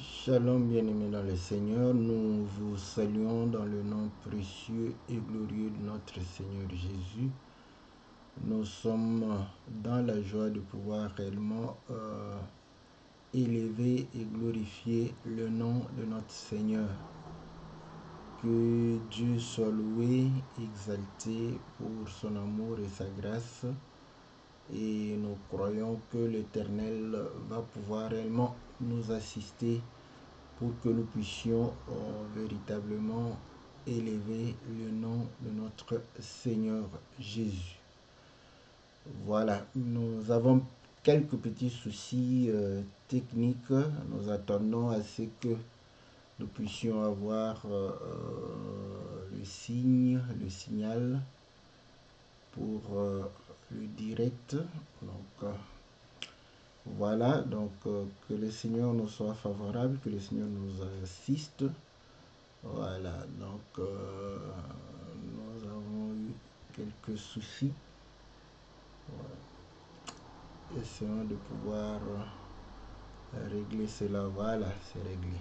Shalom bien-aimés dans le Seigneur, nous vous saluons dans le nom précieux et glorieux de notre Seigneur Jésus. Nous sommes dans la joie de pouvoir réellement élever et glorifier le nom de notre Seigneur. Que Dieu soit loué, exalté pour son amour et sa grâce. Et nous croyons que l'Éternel va pouvoir réellement nous assister pour que nous puissions véritablement élever le nom de notre Seigneur Jésus. Voilà, nous avons quelques petits soucis techniques. Nous attendons à ce que nous puissions avoir le signal pour le direct. Donc, voilà, donc que le Seigneur nous soit favorable, que le Seigneur nous assiste. Voilà, donc nous avons eu quelques soucis. Voilà. Essayons de pouvoir régler cela. Voilà, c'est réglé.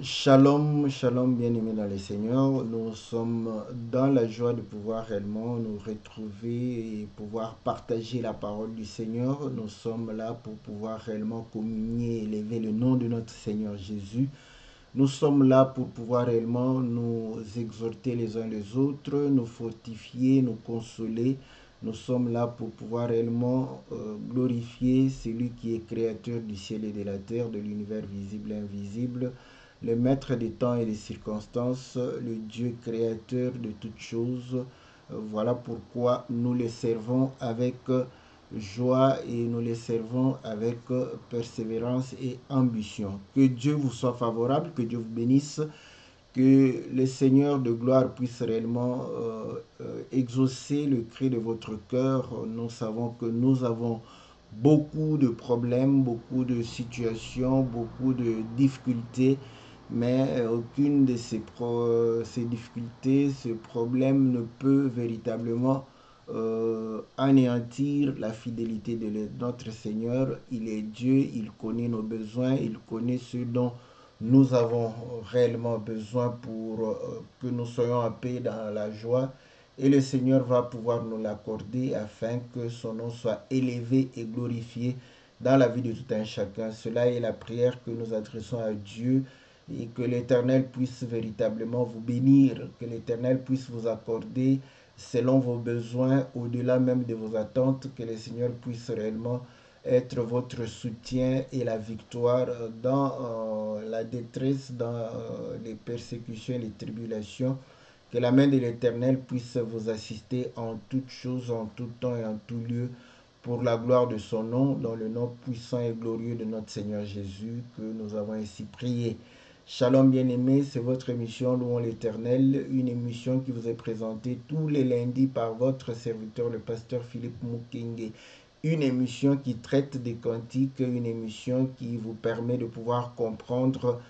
Shalom, shalom bien-aimés dans le Seigneur. Nous sommes dans la joie de pouvoir réellement nous retrouver et pouvoir partager la parole du Seigneur. Nous sommes là pour pouvoir réellement communier et élever le nom de notre Seigneur Jésus. Nous sommes là pour pouvoir réellement nous exhorter les uns les autres, nous fortifier, nous consoler. Nous sommes là pour pouvoir réellement glorifier celui qui est créateur du ciel et de la terre, de l'univers visible et invisible, le maître des temps et des circonstances, le Dieu créateur de toutes choses. Voilà pourquoi nous le servons avec joie et nous les servons avec persévérance et ambition. Que Dieu vous soit favorable, que Dieu vous bénisse, que le Seigneur de gloire puisse réellement exaucer le cri de votre cœur. Nous savons que nous avons beaucoup de problèmes, beaucoup de situations, beaucoup de difficultés, mais aucune de ces difficultés, ce problème ne peut véritablement anéantir la fidélité de notre Seigneur. Il est Dieu, il connaît nos besoins, il connaît ce dont nous avons réellement besoin pour que nous soyons en paix dans la joie. Et le Seigneur va pouvoir nous l'accorder afin que son nom soit élevé et glorifié dans la vie de tout un chacun. Cela est la prière que nous adressons à Dieu, et que l'Éternel puisse véritablement vous bénir, que l'Éternel puisse vous accorder selon vos besoins, au-delà même de vos attentes, que le Seigneur puisse réellement être votre soutien et la victoire dans la détresse, dans les persécutions et les tribulations. Que la main de l'Éternel puisse vous assister en toutes choses, en tout temps et en tout lieu, pour la gloire de son nom, dans le nom puissant et glorieux de notre Seigneur Jésus, que nous avons ainsi prié. Shalom bien-aimés, c'est votre émission Louons l'Éternel, une émission qui vous est présentée tous les lundis par votre serviteur, le pasteur Philippe Mukenge. Une émission qui traite des cantiques, une émission qui vous permet de pouvoir comprendre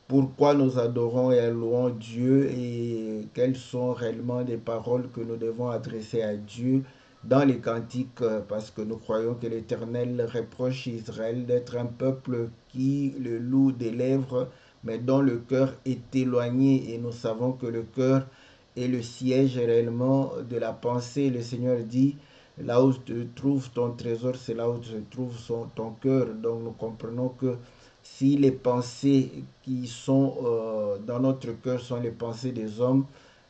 pourquoi nous adorons et louons Dieu et quelles sont réellement les paroles que nous devons adresser à Dieu dans les cantiques, parce que nous croyons que l'Éternel reproche Israël d'être un peuple qui le loue des lèvres, mais dont le cœur est éloigné, et nous savons que le cœur est le siège réellement de la pensée. Le Seigneur dit, là où tu trouves ton trésor, c'est là où se trouve ton cœur. Donc nous comprenons que si les pensées qui sont dans notre cœur sont les pensées des hommes,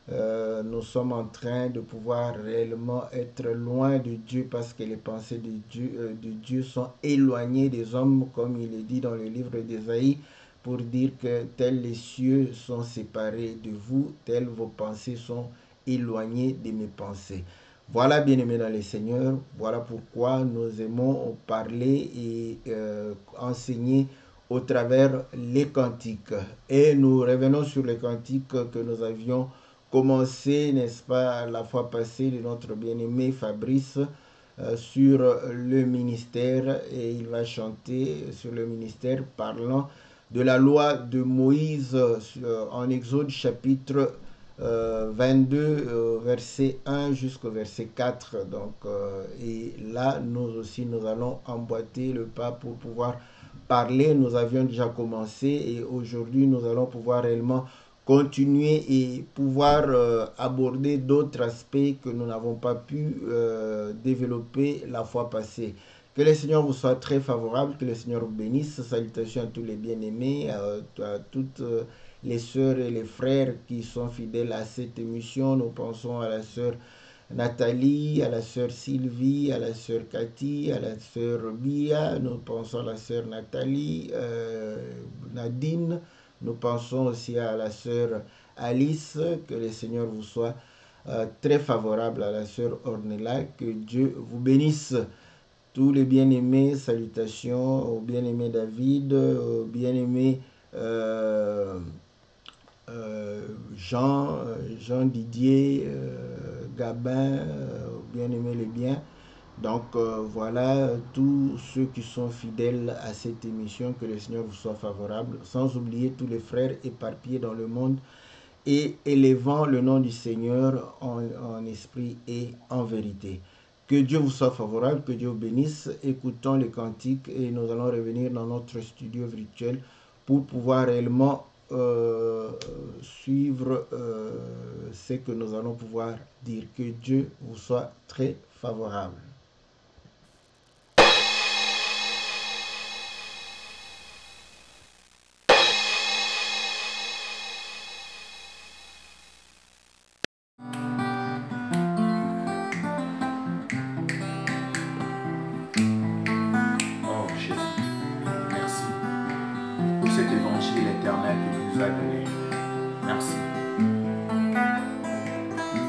nous sommes en train de pouvoir réellement être loin de Dieu, parce que les pensées de Dieu sont éloignées des hommes, comme il est dit dans le livre d'Ésaïe, pour dire que tels les cieux sont séparés de vous, telles vos pensées sont éloignées de mes pensées. Voilà, bien-aimés dans le Seigneur, voilà pourquoi nous aimons parler et enseigner au travers les cantiques. Et nous revenons sur les cantiques que nous avions commencé, n'est-ce pas, la fois passée, de notre bien-aimé Fabrice sur le ministère, et il va chanter sur le ministère parlant de la loi de Moïse en Exode chapitre 22, verset 1 jusqu'au verset 4. Donc, et là, nous aussi, nous allons emboîter le pas pour pouvoir parlé, nous avions déjà commencé et aujourd'hui nous allons pouvoir réellement continuer et pouvoir aborder d'autres aspects que nous n'avons pas pu développer la fois passée. Que le Seigneur vous soit très favorable, que le Seigneur vous bénisse. Salutations à tous les bien-aimés, à toutes les sœurs et les frères qui sont fidèles à cette émission. Nous pensons à la sœur Nathalie, à la sœur Sylvie, à la sœur Cathy, à la sœur Bia, nous pensons à la sœur Nathalie, Nadine, nous pensons aussi à la sœur Alice, que le Seigneur vous soit très favorable, à la sœur Ornella, que Dieu vous bénisse. Tous les bien-aimés, salutations au bien-aimé David, au bien-aimé Jean Didier, Gabin, bien-aimé les biens. Donc voilà, tous ceux qui sont fidèles à cette émission, que le Seigneur vous soit favorable, sans oublier tous les frères éparpillés dans le monde et élevant le nom du Seigneur en esprit et en vérité. Que Dieu vous soit favorable, que Dieu vous bénisse. Écoutons les cantiques et nous allons revenir dans notre studio virtuel pour pouvoir réellement suivre ce que nous allons pouvoir dire. Que Dieu vous soit très favorable.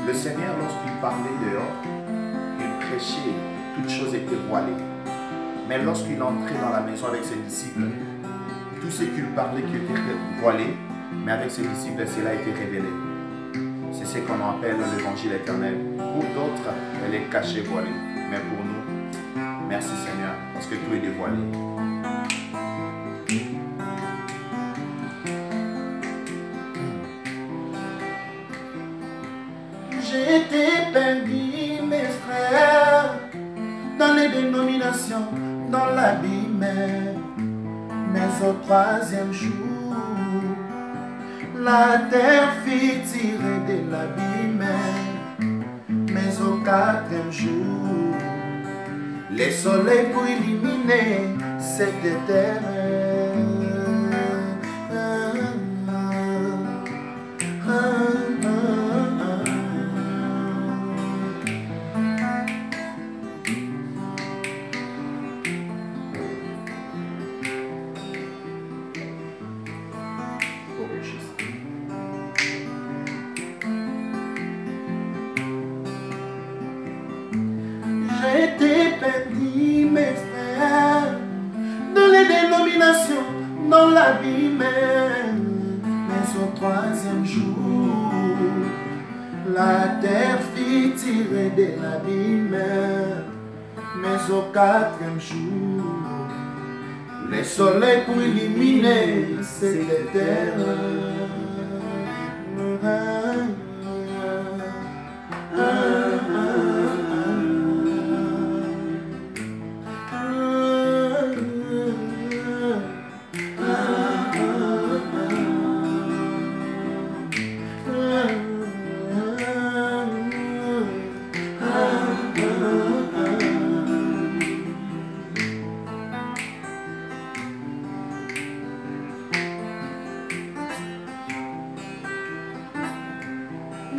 Le Seigneur, lorsqu'il parlait dehors, il prêchait, toutes choses étaient voilées. Mais lorsqu'il entrait dans la maison avec ses disciples, tout ce qu'il parlait qui était voilé, mais avec ses disciples, cela a été révélé. C'est ce qu'on appelle l'évangile éternel. Pour d'autres, elle est cachée, voilée. Mais pour nous, merci Seigneur, parce que tout est dévoilé. J'étais perdu, mes frères, dans les dénominations, dans l'abîme. Mais au troisième jour, la terre fit tirer de l'abîme. Mais au quatrième jour, les soleils pour illuminer cette terre. J'étais perdu, mes frères, dans les dénominations, dans l'abîme. Mais au troisième jour, la terre fit tirer de l'abîme. Mais au quatrième jour, les soleils pour illuminer cette terre.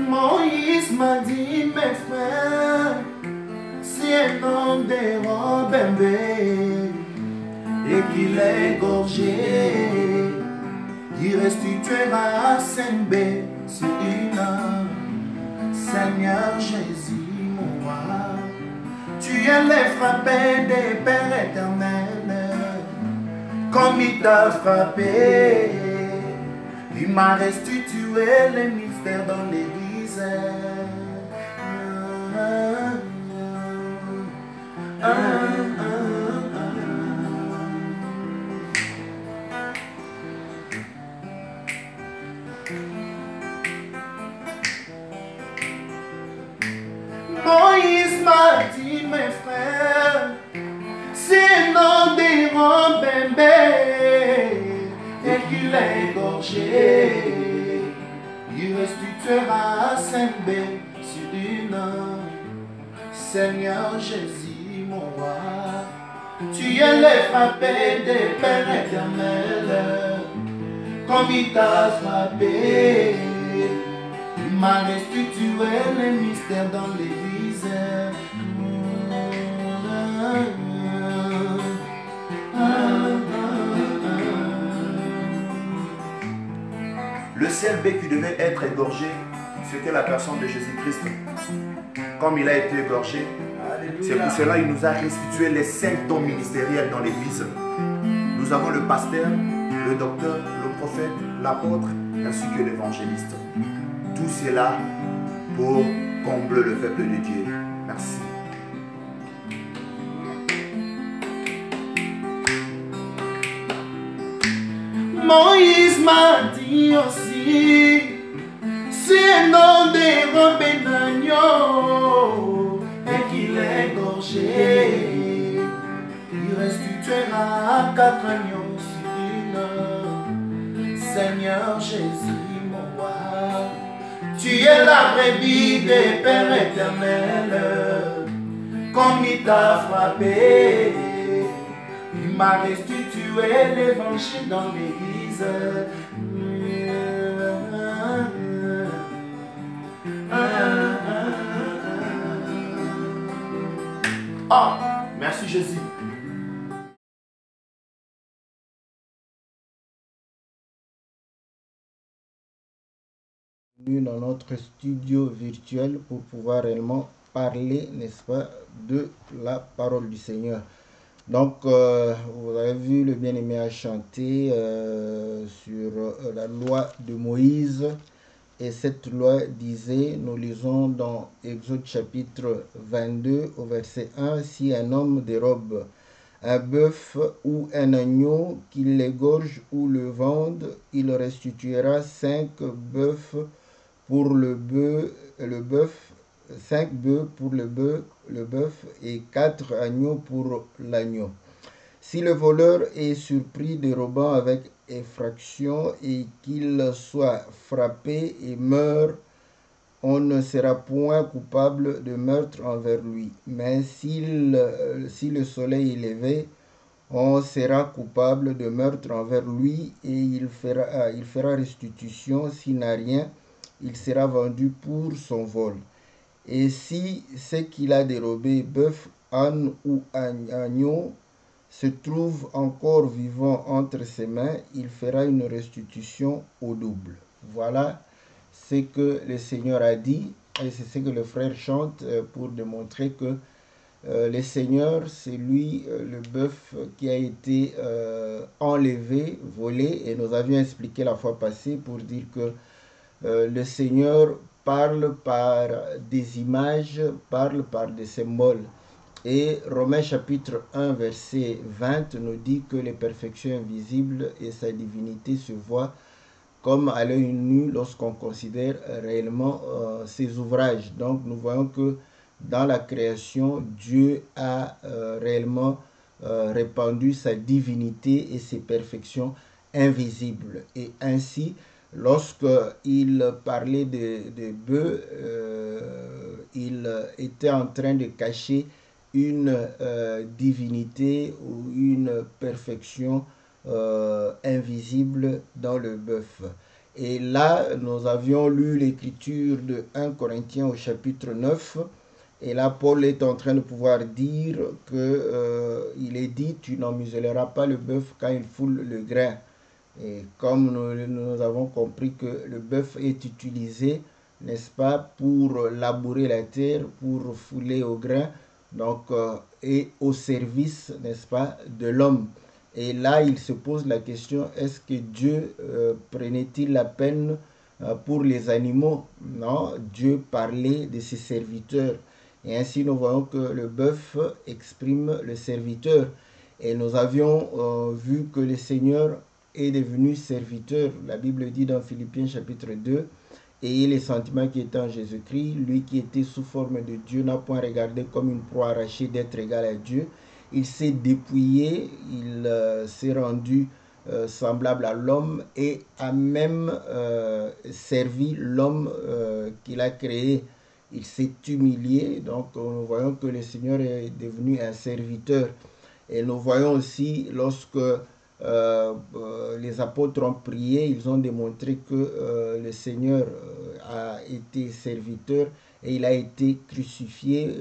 Moïse m'a dit, mes frères, si un homme dérobe un bébé et qu'il est égorgé, il restituera 5 baies sur une âme. Seigneur Jésus, moi, tu es le frappé des Pères éternels, comme il t'a frappé, il m'a restitué les mystères dans l'Église. Moïse m'a dit, mes frères, c'est un homme dérobe un bébé égorgé, il restituera Saint B sur du nom. Seigneur Jésus, mon roi, tu es le frappé des Pères éternels, comme il t'a frappé. Il m'a restitué les mystères dans l'église. Le seul B qui devait être égorgé, c'était la personne de Jésus-Christ. Comme il a été égorgé, c'est pour cela qu'il nous a restitué les 5 dons ministériels dans l'église. Nous avons le pasteur, le docteur, le prophète, l'apôtre, ainsi que l'évangéliste. Tout cela pour combler le peuple de Dieu. Merci. Moïse m'a dit aussi, c'est un nom des robes d'agneau et qu'il est égorgé, il restituera 4 agneaux sur une. Seigneur Jésus, mon roi, tu es la brebis des Pères éternels, comme il t'a frappé, il m'a restitué l'évangile dans l'église. Ah, merci Jésus. Dans notre studio virtuel pour pouvoir réellement parler, n'est-ce pas, de la parole du Seigneur. Donc, vous avez vu, le bien-aimé a chanté sur la loi de Moïse. Et cette loi disait, nous lisons dans Exode chapitre 22 au verset 1, si un homme dérobe un bœuf ou un agneau, qu'il l'égorge ou le vende, il restituera 5 bœufs pour le bœuf, 5 bœufs pour le bœuf et 4 agneaux pour l'agneau. Si le voleur est surpris dérobant avec effraction et qu'il soit frappé et meurt, on ne sera point coupable de meurtre envers lui. Mais si le soleil est levé, on sera coupable de meurtre envers lui et il fera restitution. S'il n'a rien, il sera vendu pour son vol. Et si ce qu'il a dérobé, bœuf, âne ou agneau, se trouve encore vivant entre ses mains, il fera une restitution au double. Voilà ce que le Seigneur a dit, et c'est ce que le frère chante pour démontrer que le Seigneur, c'est lui, le bœuf qui a été enlevé, volé, et nous avions expliqué la fois passée pour dire que le Seigneur parle par des images, parle par des symboles. Et Romains chapitre 1 verset 20 nous dit que les perfections invisibles et sa divinité se voient comme à l'œil nu lorsqu'on considère réellement ses ouvrages. Donc nous voyons que dans la création, Dieu a réellement répandu sa divinité et ses perfections invisibles. Et ainsi, lorsqu'il parlait de bœufs, il était en train de cacher une divinité ou une perfection invisible dans le bœuf. Et là, nous avions lu l'écriture de 1 Corinthiens au chapitre 9. Et là, Paul est en train de pouvoir dire que il est dit, tu n'en muselleras pas le bœuf quand il foule le grain. Et comme nous avons compris que le bœuf est utilisé, n'est-ce pas, pour labourer la terre, pour fouler au grain, donc, et au service, n'est-ce pas, de l'homme. Et là, il se pose la question, est-ce que Dieu prenait-il la peine pour les animaux? Non, Dieu parlait de ses serviteurs. Et ainsi, nous voyons que le bœuf exprime le serviteur. Et nous avions vu que le Seigneur est devenu serviteur. La Bible dit dans Philippiens chapitre 2, et les sentiments qui étaient en Jésus-Christ, lui qui était sous forme de Dieu n'a point regardé comme une proie arrachée d'être égal à Dieu. Il s'est dépouillé, il s'est rendu semblable à l'homme et a même servi l'homme qu'il a créé. Il s'est humilié, donc nous voyons que le Seigneur est devenu un serviteur. Et nous voyons aussi lorsque les apôtres ont prié, ils ont démontré que le Seigneur a été serviteur et il a été crucifié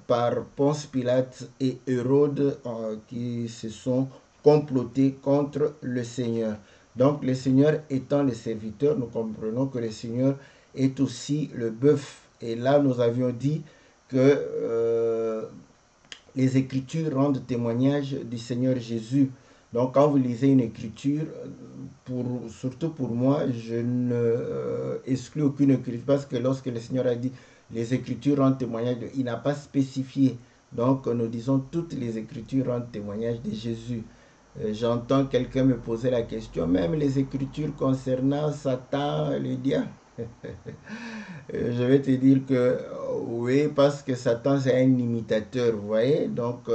par Ponce Pilate et Hérode qui se sont complotés contre le Seigneur. Donc le Seigneur étant le serviteur, nous comprenons que le Seigneur est aussi le bœuf. Et là, nous avions dit que les Écritures rendent témoignage du Seigneur Jésus. Donc quand vous lisez une écriture, surtout pour moi, je ne exclus aucune écriture parce que lorsque le Seigneur a dit les Écritures rendent témoignage, il n'a pas spécifié. Donc nous disons toutes les Écritures rendent témoignage de Jésus. J'entends quelqu'un me poser la question, même les Écritures concernant Satan, le diable. Je vais te dire que oui, parce que Satan c'est un imitateur, vous voyez. Donc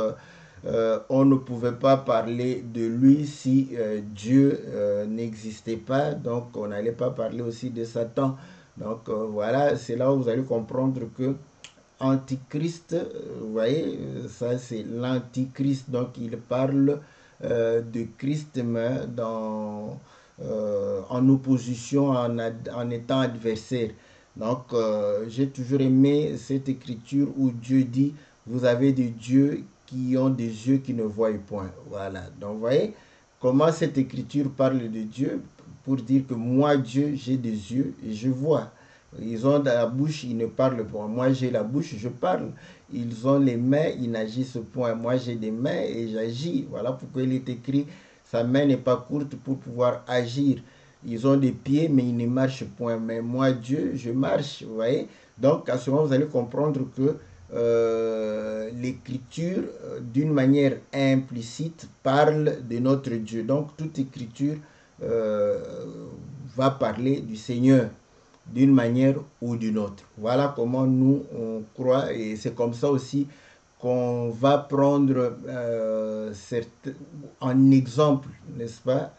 on ne pouvait pas parler de lui si Dieu n'existait pas. Donc on n'allait pas parler aussi de Satan. Donc voilà, c'est là où vous allez comprendre que Antichrist, vous voyez, ça c'est l'Antichrist. Donc il parle de Christ, mais en opposition, en étant adversaire. Donc, j'ai toujours aimé cette écriture où Dieu dit, vous avez des dieux qui ont des yeux qui ne voient point. Voilà. Donc, vous voyez comment cette écriture parle de Dieu pour dire que moi, Dieu, j'ai des yeux et je vois. Ils ont la bouche, ils ne parlent pas. Moi, j'ai la bouche, je parle. Ils ont les mains, ils n'agissent point. Moi, j'ai des mains et j'agis. Voilà pourquoi il est écrit, sa main n'est pas courte pour pouvoir agir. Ils ont des pieds, mais ils ne marchent point. Mais moi, Dieu, je marche. Vous voyez? Donc, à ce moment, vous allez comprendre que l'écriture, d'une manière implicite, parle de notre Dieu. Donc, toute écriture va parler du Seigneur d'une manière ou d'une autre. Voilà comment nous, on croit, et c'est comme ça aussi qu'on va prendre en exemple, n'est-ce pas,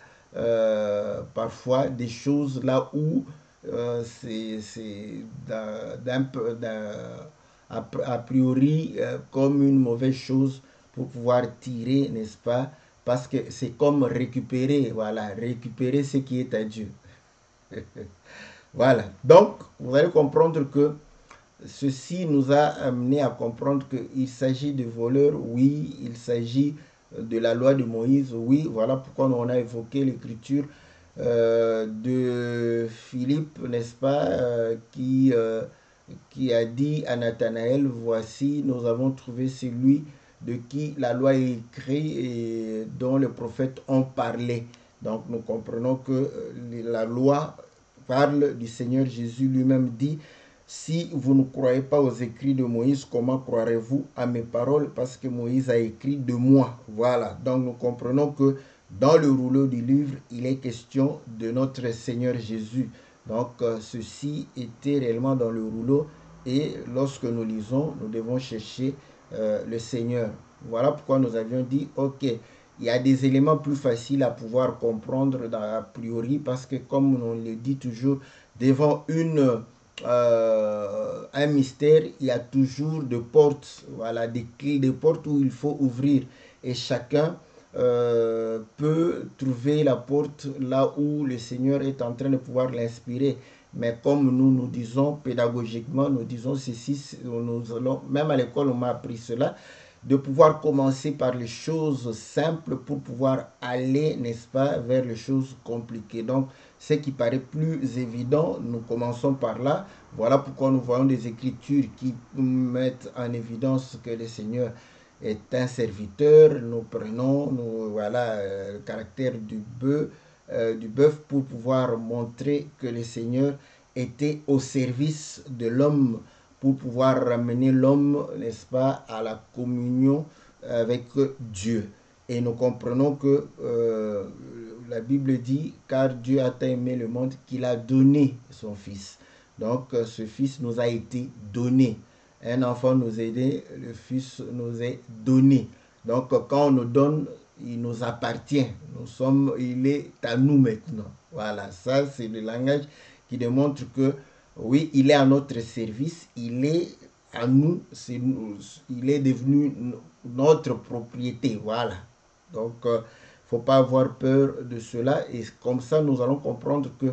parfois des choses là où c'est a priori comme une mauvaise chose pour pouvoir tirer, n'est-ce pas, parce que c'est comme récupérer, voilà, récupérer ce qui est à Dieu. Voilà, donc vous allez comprendre que ceci nous a amené à comprendre qu'il s'agit de voleurs, oui, il s'agit de la loi de Moïse, oui, voilà pourquoi on a évoqué l'écriture de Philippe, n'est-ce pas, qui a dit à Nathanaël, voici, nous avons trouvé celui de qui la loi est écrite et dont les prophètes ont parlé. Donc nous comprenons que la loi parle du Seigneur Jésus lui-même, dit, si vous ne croyez pas aux écrits de Moïse, comment croirez-vous à mes paroles? Parce que Moïse a écrit de moi. Voilà, donc nous comprenons que dans le rouleau du livre, il est question de notre Seigneur Jésus. Donc ceci était réellement dans le rouleau et lorsque nous lisons, nous devons chercher le Seigneur. Voilà pourquoi nous avions dit, ok, il y a des éléments plus faciles à pouvoir comprendre a priori parce que comme on le dit toujours, devant un mystère, il y a toujours des portes, voilà, des clés, des portes où il faut ouvrir et chacun peut trouver la porte là où le Seigneur est en train de pouvoir l'inspirer. Mais comme nous disons pédagogiquement, nous disons ceci, nous allons, même à l'école on m'a appris cela, de pouvoir commencer par les choses simples pour pouvoir aller, n'est-ce pas, vers les choses compliquées. Donc, ce qui paraît plus évident, nous commençons par là. Voilà pourquoi nous voyons des écritures qui mettent en évidence que le Seigneur est un serviteur. Nous prenons, voilà, le caractère du bœuf pour pouvoir montrer que le Seigneur était au service de l'homme, pour pouvoir ramener l'homme, n'est-ce pas, à la communion avec Dieu. Et nous comprenons que la Bible dit, car Dieu a tant aimé le monde qu'il a donné son Fils. Donc ce Fils nous a été donné. Un enfant nous a aidé, le Fils nous est donné. Donc quand on nous donne il nous appartient. Il est à nous maintenant. Voilà, ça c'est le langage qui démontre que oui, il est à notre service, il est à nous, il est devenu notre propriété. Voilà. Donc, faut pas avoir peur de cela. Et comme ça, nous allons comprendre que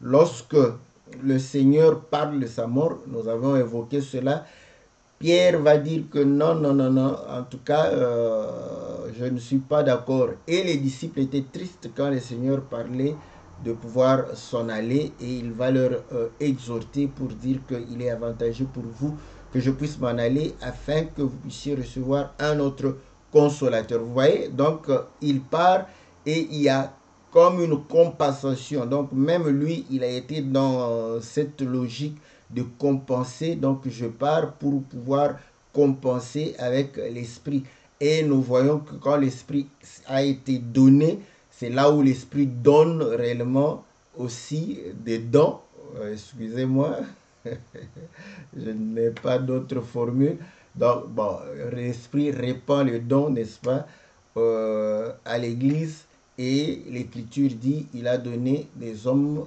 lorsque le Seigneur parle de sa mort, nous avons évoqué cela, Pierre va dire que non, non, non, non, en tout cas, je ne suis pas d'accord. Et les disciples étaient tristes quand le Seigneur parlait de pouvoir s'en aller, et il va leur exhorter pour dire qu'il est avantageux pour vous que je puisse m'en aller afin que vous puissiez recevoir un autre consolateur. Vous voyez, donc il part et il y a comme une compensation. Donc même lui, il a été dans cette logique de compenser. Donc je pars pour pouvoir compenser avec l'esprit. Et nous voyons que quand l'esprit a été donné, c'est là où l'esprit donne réellement aussi des dons. Excusez-moi, je n'ai pas d'autre formule. Donc, bon, l'esprit répand le don, n'est-ce pas, à l'Église. Et l'Écriture dit, il a donné des hommes,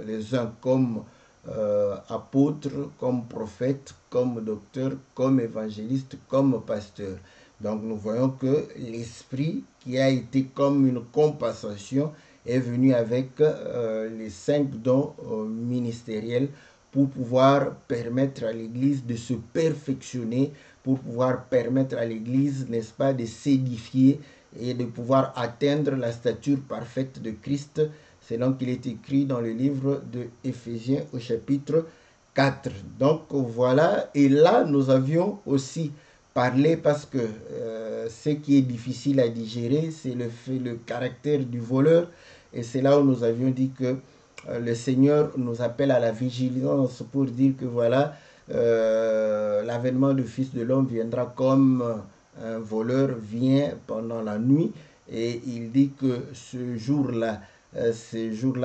les uns comme apôtres, comme prophètes, comme docteurs, comme évangélistes, comme pasteurs. Donc nous voyons que l'esprit qui a été comme une compensation est venu avec les 5 dons ministériels pour pouvoir permettre à l'Église de se perfectionner, pour pouvoir permettre à l'Église, n'est-ce pas, de s'édifier et de pouvoir atteindre la stature parfaite de Christ, selon qu'il est écrit dans le livre de Éphésiens au chapitre 4. Donc voilà, et là nous avions aussi parlé, parce que ce qui est difficile à digérer, c'est le caractère du voleur, et c'est là où nous avions dit que le Seigneur nous appelle à la vigilance pour dire que voilà, l'avènement du Fils de l'homme viendra comme un voleur vient pendant la nuit, et il dit que ce jour-là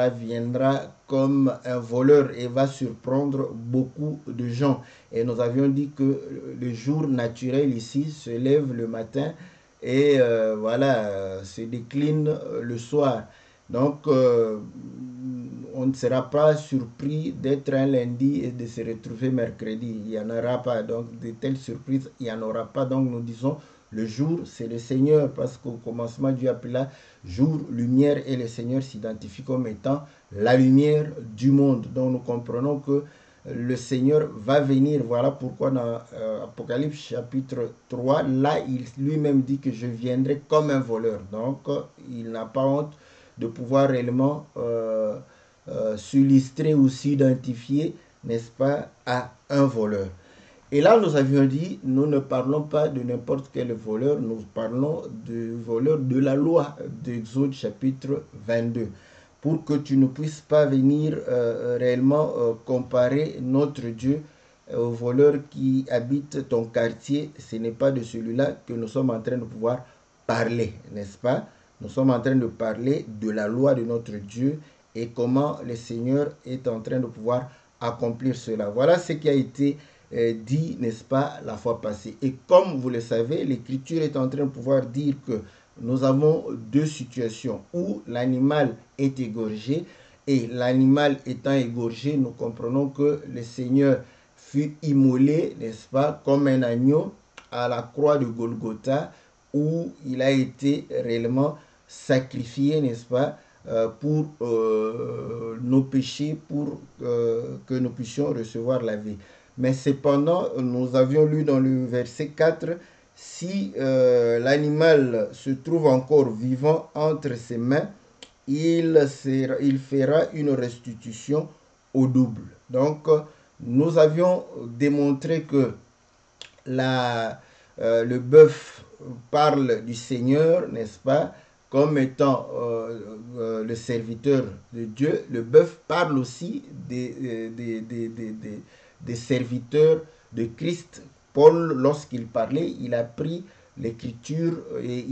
viendra comme un voleur et va surprendre beaucoup de gens. Et nous avions dit que le jour naturel ici se lève le matin et voilà, se décline le soir. Donc, on ne sera pas surpris d'être un lundi et de se retrouver mercredi. Il n'y en aura pas. Donc, de telles surprises, il n'y en aura pas. Donc, nous disons, le jour, c'est le Seigneur, parce qu'au commencement, Dieu appela jour, lumière, et le Seigneur s'identifie comme étant la lumière du monde. Donc, nous comprenons que le Seigneur va venir. Voilà pourquoi dans Apocalypse chapitre 3, là, il lui-même dit que je viendrai comme un voleur. Donc, il n'a pas honte de pouvoir réellement s'illustrer ou s'identifier, n'est-ce pas, à un voleur. Et là, nous avions dit, nous ne parlons pas de n'importe quel voleur, nous parlons du voleur de la loi d'Exode chapitre 22. Pour que tu ne puisses pas venir réellement comparer notre Dieu au voleur qui habite ton quartier, ce n'est pas de celui-là que nous sommes en train de pouvoir parler, n'est-ce pas? Nous sommes en train de parler de la loi de notre Dieu et comment le Seigneur est en train de pouvoir accomplir cela. Voilà ce qui a été dit, n'est-ce pas, la fois passée. Et comme vous le savez, l'Écriture est en train de pouvoir dire que nous avons deux situations où l'animal est égorgé, et l'animal étant égorgé, nous comprenons que le Seigneur fut immolé, n'est-ce pas, comme un agneau à la croix de Golgotha, où il a été réellement sacrifié, n'est-ce pas, pour nos péchés, pour que nous puissions recevoir la vie. Mais cependant, nous avions lu dans le verset 4, si l'animal se trouve encore vivant entre ses mains, il fera une restitution au double. Donc, nous avions démontré que le bœuf parle du Seigneur, n'est-ce pas, comme étant le serviteur de Dieu. Le bœuf parle aussi des serviteurs de Christ. Paul, lorsqu'il parlait, il a pris l'écriture et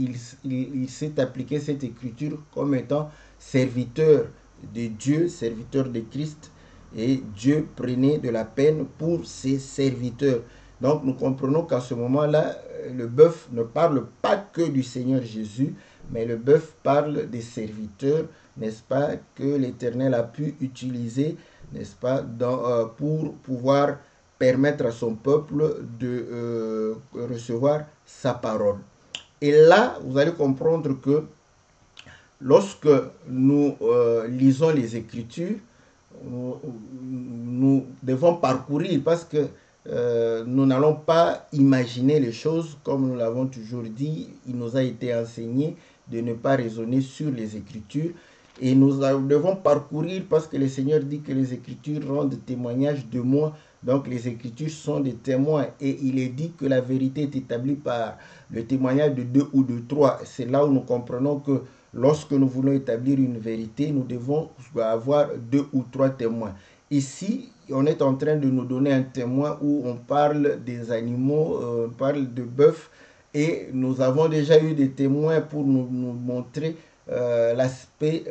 il s'est appliqué cette écriture comme étant serviteur de Dieu, serviteur de Christ, et Dieu prenait de la peine pour ses serviteurs. Donc nous comprenons qu'à ce moment-là, le bœuf ne parle pas que du Seigneur Jésus, mais le bœuf parle des serviteurs, n'est-ce pas, que l'Éternel a pu utiliser, n'est-ce pas, pour pouvoir permettre à son peuple de recevoir sa parole. Et là, vous allez comprendre que lorsque nous lisons les Écritures, nous devons parcourir parce que nous n'allons pas imaginer les choses comme nous l'avons toujours dit. Il nous a été enseigné de ne pas raisonner sur les Écritures. Et nous devons parcourir parce que le Seigneur dit que les Écritures rendent témoignage de moi. Donc les Écritures sont des témoins. Et il est dit que la vérité est établie par le témoignage de 2 ou de 3. C'est là où nous comprenons que lorsque nous voulons établir une vérité, nous devons avoir 2 ou 3 témoins. Ici, on est en train de nous donner un témoin où on parle des animaux, on parle de bœuf. Et nous avons déjà eu des témoins pour nous montrer l'aspect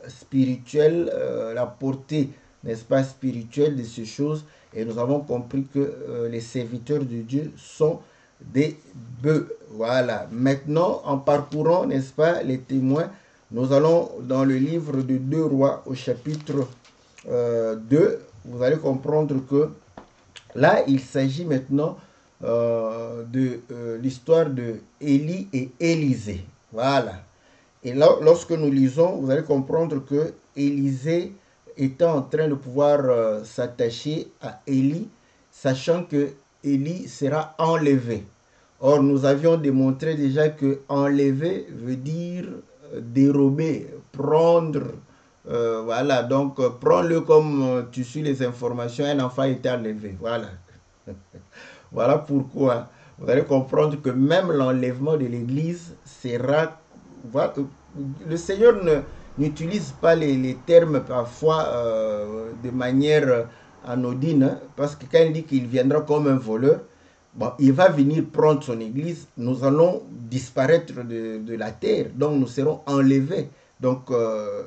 spirituel, la portée, n'est-ce pas, spirituelle de ces choses. Et nous avons compris que les serviteurs de Dieu sont des bœufs. Voilà. Maintenant, en parcourant, n'est-ce pas, les témoins, nous allons dans le livre de 2 Rois au chapitre 2. Vous allez comprendre que là, il s'agit maintenant de l'histoire de Élie et Élisée. Voilà. Et là, lorsque nous lisons, vous allez comprendre que Élisée était en train de pouvoir s'attacher à Élie, sachant que Élie sera enlevé. Or, nous avions démontré déjà que enlever veut dire dérober, prendre. Voilà, donc prends-le comme tu suis les informations, un enfant était enlevé. Voilà. Voilà pourquoi vous allez comprendre que même l'enlèvement de l'Église sera... Voilà, le Seigneur n'utilise pas les termes parfois de manière anodine, hein, parce que quand il dit qu'il viendra comme un voleur, bon, il va venir prendre son Église, nous allons disparaître de la terre, donc nous serons enlevés. Donc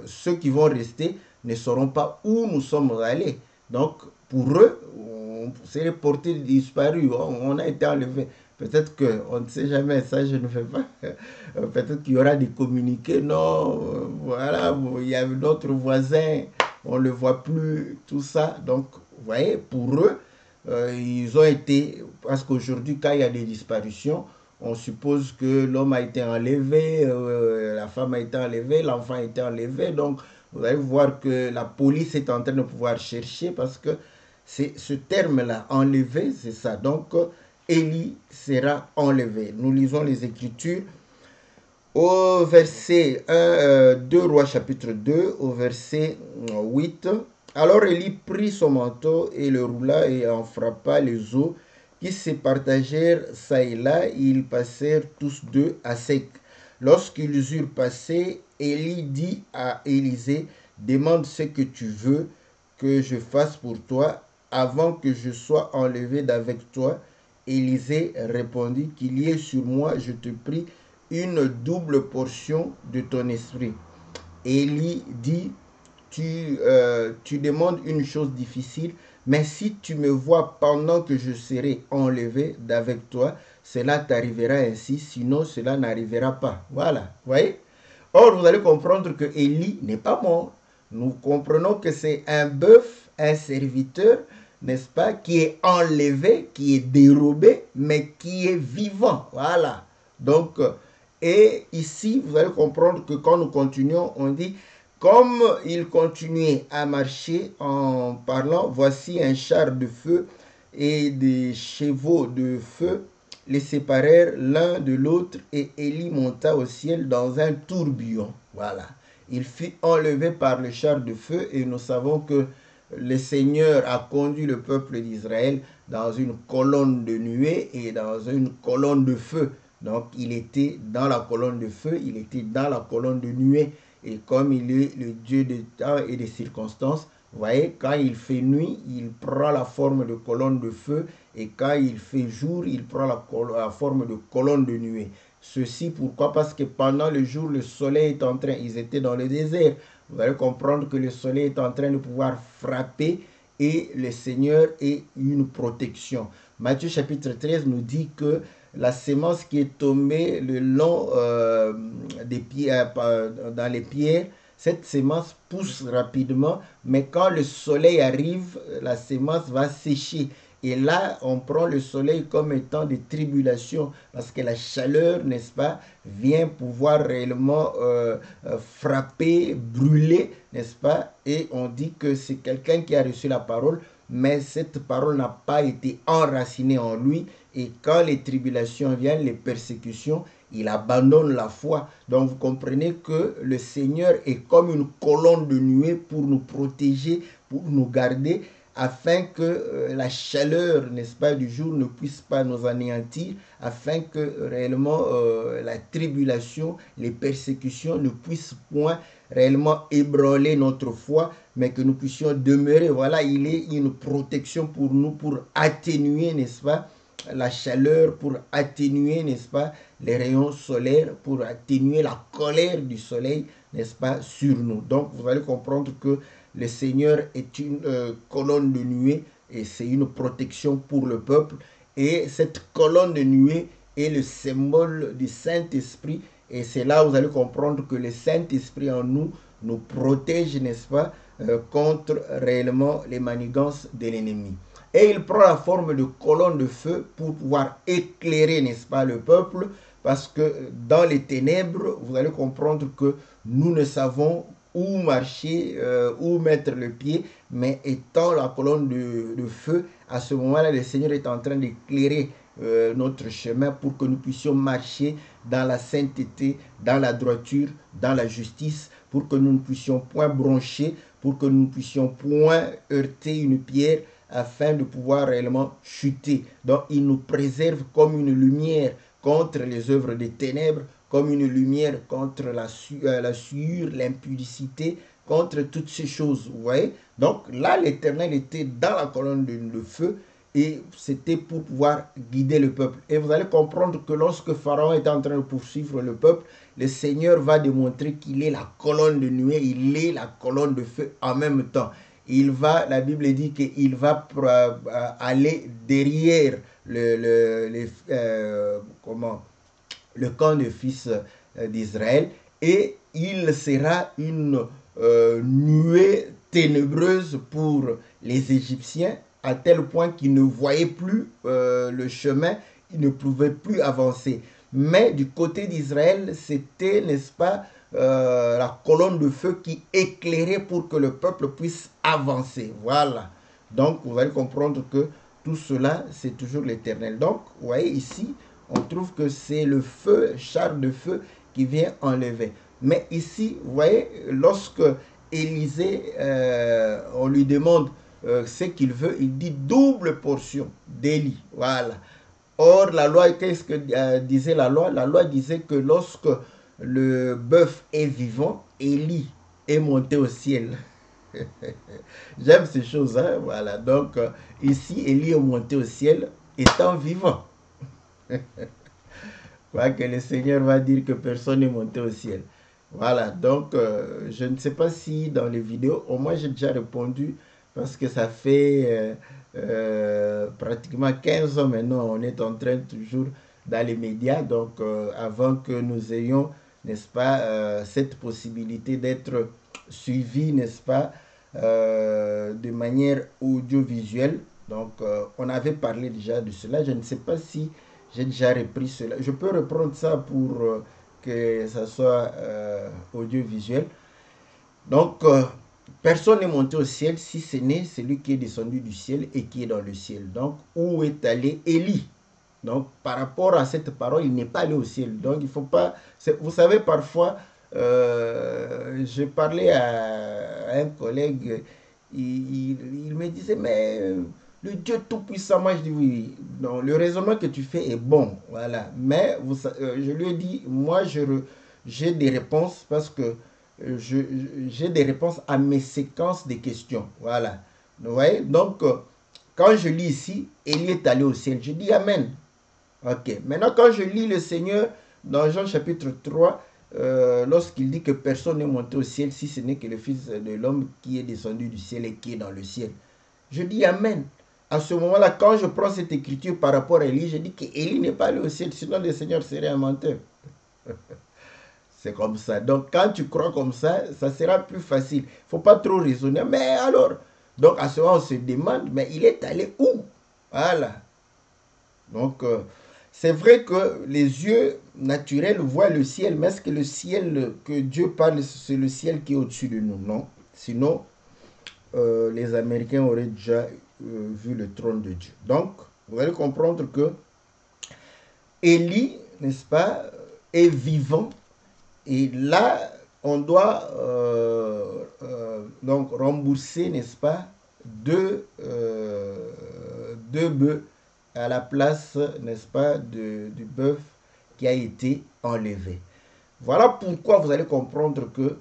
ceux qui vont rester ne sauront pas où nous sommes allés. Donc pour eux, on s'est porté disparu, on a été enlevé. Peut-être qu'on ne sait jamais, ça je ne fais pas. Peut-être qu'il y aura des communiqués, non, voilà, il y a notre voisin, on ne le voit plus, tout ça. Donc, vous voyez, pour eux, ils ont été, parce qu'aujourd'hui, quand il y a des disparitions, on suppose que l'homme a été enlevé, la femme a été enlevée, l'enfant a été enlevé. Donc, vous allez voir que la police est en train de pouvoir chercher parce que c'est ce terme-là, enlevé, c'est ça. Donc, Élie sera enlevé. Nous lisons les Écritures au verset 2 Rois chapitre 2, au verset 8. Alors Élie prit son manteau et le roula et en frappa les eaux qui se partagèrent çà et là. Ils passèrent tous deux à sec. Lorsqu'ils eurent passé, Élie dit à Élisée, demande ce que tu veux que je fasse pour toi avant que je sois enlevé d'avec toi. Élisée répondit, qu'il y ait sur moi, je te prie, une double portion de ton esprit. Élie dit, tu demandes une chose difficile, mais si tu me vois pendant que je serai enlevé d'avec toi, cela t'arrivera ainsi, sinon cela n'arrivera pas. Voilà, vous voyez? Or, vous allez comprendre que Élie n'est pas mort. Nous comprenons que c'est un bœuf, un serviteur, n'est-ce pas, qui est enlevé, qui est dérobé, mais qui est vivant. Voilà. Donc, et ici, vous allez comprendre que quand nous continuons, on dit, comme il continuait à marcher en parlant, voici un char de feu et des chevaux de feu les séparèrent l'un de l'autre et Élie monta au ciel dans un tourbillon. Voilà. Il fut enlevé par le char de feu et nous savons que le Seigneur a conduit le peuple d'Israël dans une colonne de nuée et dans une colonne de feu. Donc, il était dans la colonne de feu, il était dans la colonne de nuée. Et comme il est le Dieu des temps et des circonstances, vous voyez, quand il fait nuit, il prend la forme de colonne de feu. Et quand il fait jour, il prend la forme de colonne de nuée. Ceci pourquoi? Parce que pendant le jour, le soleil est en train, ils étaient dans le désert. Vous allez comprendre que le soleil est en train de pouvoir frapper et le Seigneur est une protection. Matthieu chapitre 13 nous dit que la sémence qui est tombée le long des pieds, dans les pierres, cette sémence pousse rapidement, mais quand le soleil arrive, la sémence va sécher. Et là, on prend le soleil comme étant des tribulations, parce que la chaleur, n'est-ce pas, vient pouvoir réellement frapper, brûler, n'est-ce pas? Et on dit que c'est quelqu'un qui a reçu la parole, mais cette parole n'a pas été enracinée en lui. Et quand les tribulations viennent, les persécutions, il abandonne la foi. Donc vous comprenez que le Seigneur est comme une colonne de nuée pour nous protéger, pour nous garder, afin que la chaleur, n'est-ce pas, du jour ne puisse pas nous anéantir, afin que réellement la tribulation, les persécutions ne puissent point réellement ébranler notre foi, mais que nous puissions demeurer. Voilà, il est une protection pour nous, pour atténuer, n'est-ce pas, la chaleur, pour atténuer, n'est-ce pas, les rayons solaires, pour atténuer la colère du soleil, n'est-ce pas, sur nous. Donc, vous allez comprendre que le Seigneur est une colonne de nuée et c'est une protection pour le peuple. Et cette colonne de nuée est le symbole du Saint-Esprit. Et c'est là où vous allez comprendre que le Saint-Esprit en nous nous protège, n'est-ce pas, contre réellement les manigances de l'ennemi. Et il prend la forme de colonne de feu pour pouvoir éclairer, n'est-ce pas, le peuple. Parce que dans les ténèbres, vous allez comprendre que nous ne savons où marcher, où mettre le pied, mais étant la colonne de feu, à ce moment-là, le Seigneur est en train d'éclairer notre chemin pour que nous puissions marcher dans la sainteté, dans la droiture, dans la justice, pour que nous ne puissions point broncher, pour que nous ne puissions point heurter une pierre, afin de pouvoir réellement chuter. Donc, il nous préserve comme une lumière contre les œuvres des ténèbres, comme une lumière contre la souillure, l'impudicité, contre toutes ces choses, vous voyez. Donc là, l'Éternel était dans la colonne de feu et c'était pour pouvoir guider le peuple. Et vous allez comprendre que lorsque Pharaon est en train de poursuivre le peuple, le Seigneur va démontrer qu'il est la colonne de nuée, il est la colonne de feu en même temps. La Bible dit qu'il va aller derrière le camp des fils d'Israël et il sera une nuée ténébreuse pour les Égyptiens à tel point qu'ils ne voyaient plus le chemin, ils ne pouvaient plus avancer. Mais du côté d'Israël, c'était, n'est-ce pas, la colonne de feu qui éclairait pour que le peuple puisse avancer. Voilà. Donc, vous allez comprendre que tout cela, c'est toujours l'Éternel. Donc, vous voyez ici, on trouve que c'est le feu, char de feu, qui vient enlever. Mais ici, vous voyez, lorsque Élisée, on lui demande ce qu'il veut, il dit double portion d'Élie. Voilà. Or, la loi, qu'est-ce que disait la loi? La loi disait que lorsque le bœuf est vivant, Élie est monté au ciel. J'aime ces choses, hein? Voilà. Donc, ici, Élie est monté au ciel étant vivant. Voilà, que le Seigneur va dire que personne n'est monté au ciel. Voilà, donc je ne sais pas si dans les vidéos, au moins j'ai déjà répondu parce que ça fait pratiquement 15 ans maintenant, on est en train toujours dans les médias, donc avant que nous ayons, n'est-ce pas, cette possibilité d'être suivis, n'est-ce pas, de manière audiovisuelle. Donc on avait parlé déjà de cela, je ne sais pas si j'ai déjà repris cela. Je peux reprendre ça pour que ça soit audiovisuel. Donc, personne n'est monté au ciel si ce n'est celui qui est descendu du ciel et qui est dans le ciel. Donc, où est allé Élie? Donc, par rapport à cette parole, il n'est pas allé au ciel. Donc, il ne faut pas... Vous savez, parfois, je parlais à un collègue, il me disait, mais... le Dieu Tout-Puissant, moi je dis oui, non, le raisonnement que tu fais est bon, voilà. Mais je lui ai dit, moi j'ai des réponses parce que j'ai des réponses à mes séquences de questions, voilà. Vous voyez, donc quand je lis ici, Élie est allé au ciel, je dis Amen. Ok, maintenant quand je lis le Seigneur dans Jean chapitre 3, lorsqu'il dit que personne n'est monté au ciel si ce n'est que le Fils de l'homme qui est descendu du ciel et qui est dans le ciel, je dis Amen. à ce moment-là, quand je prends cette écriture par rapport à Élie, je dis qu'Élie n'est pas allé au ciel, sinon le Seigneur serait un menteur. C'est comme ça. Donc, quand tu crois comme ça sera plus facile. Il ne faut pas trop raisonner. Mais alors, donc à ce moment, on se demande, mais il est allé où? Voilà. Donc, c'est vrai que les yeux naturels voient le ciel, mais est-ce que le ciel que Dieu parle, c'est le ciel qui est au-dessus de nous? Non. Sinon, les Américains auraient déjà vu le trône de Dieu. Donc, vous allez comprendre que Élie, n'est-ce pas, est vivant. Et là, on doit donc rembourser, n'est-ce pas, deux bœufs à la place, n'est-ce pas, du bœuf qui a été enlevé. Voilà pourquoi vous allez comprendre que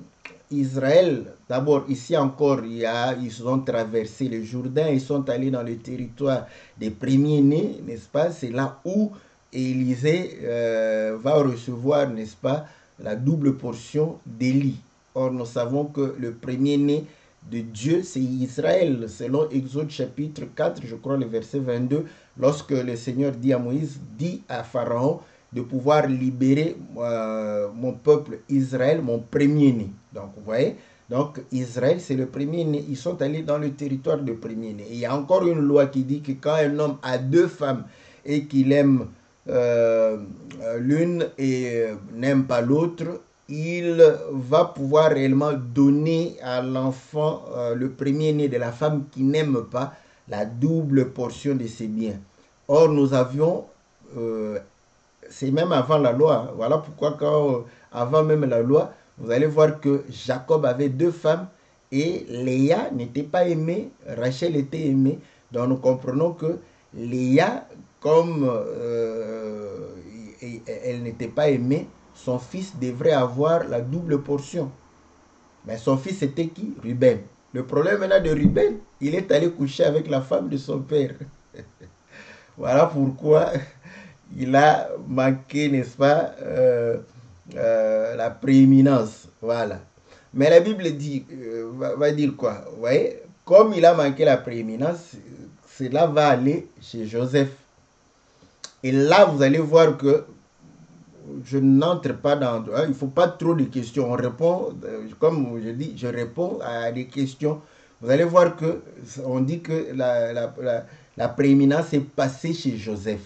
Israël, d'abord ici encore, ils ont traversé le Jourdain, ils sont allés dans le territoire des premiers-nés, n'est-ce pas? C'est là où Élisée va recevoir, n'est-ce pas, la double portion d'Élie. Or, nous savons que le premier-né de Dieu, c'est Israël, selon Exode chapitre 4, je crois le verset 22, lorsque le Seigneur dit à Moïse, dit à Pharaon, de pouvoir libérer mon peuple Israël, mon premier-né. Donc, vous voyez, donc Israël, c'est le premier-né. Ils sont allés dans le territoire de premier-né. Il y a encore une loi qui dit que quand un homme a deux femmes et qu'il aime l'une et n'aime pas l'autre, il va pouvoir réellement donner à l'enfant, le premier-né de la femme qui n'aime pas, la double portion de ses biens. Or, nous avions... c'est même avant la loi. Hein. Voilà pourquoi avant même la loi, vous allez voir que Jacob avait deux femmes et Léa n'était pas aimée, Rachel était aimée. Donc nous comprenons que Léa, comme elle n'était pas aimée, son fils devrait avoir la double portion. Mais son fils était qui? Ruben. Le problème maintenant de Ruben, il est allé coucher avec la femme de son père. Voilà pourquoi... il a manqué, n'est-ce pas, la prééminence. Voilà. Mais la Bible dit, va dire quoi? Vous voyez, comme il a manqué la prééminence, cela va aller chez Joseph. Et là, vous allez voir que je n'entre pas dans... il ne faut pas trop de questions. On répond, comme je dis, je réponds à des questions. Vous allez voir que on dit que la prééminence est passée chez Joseph.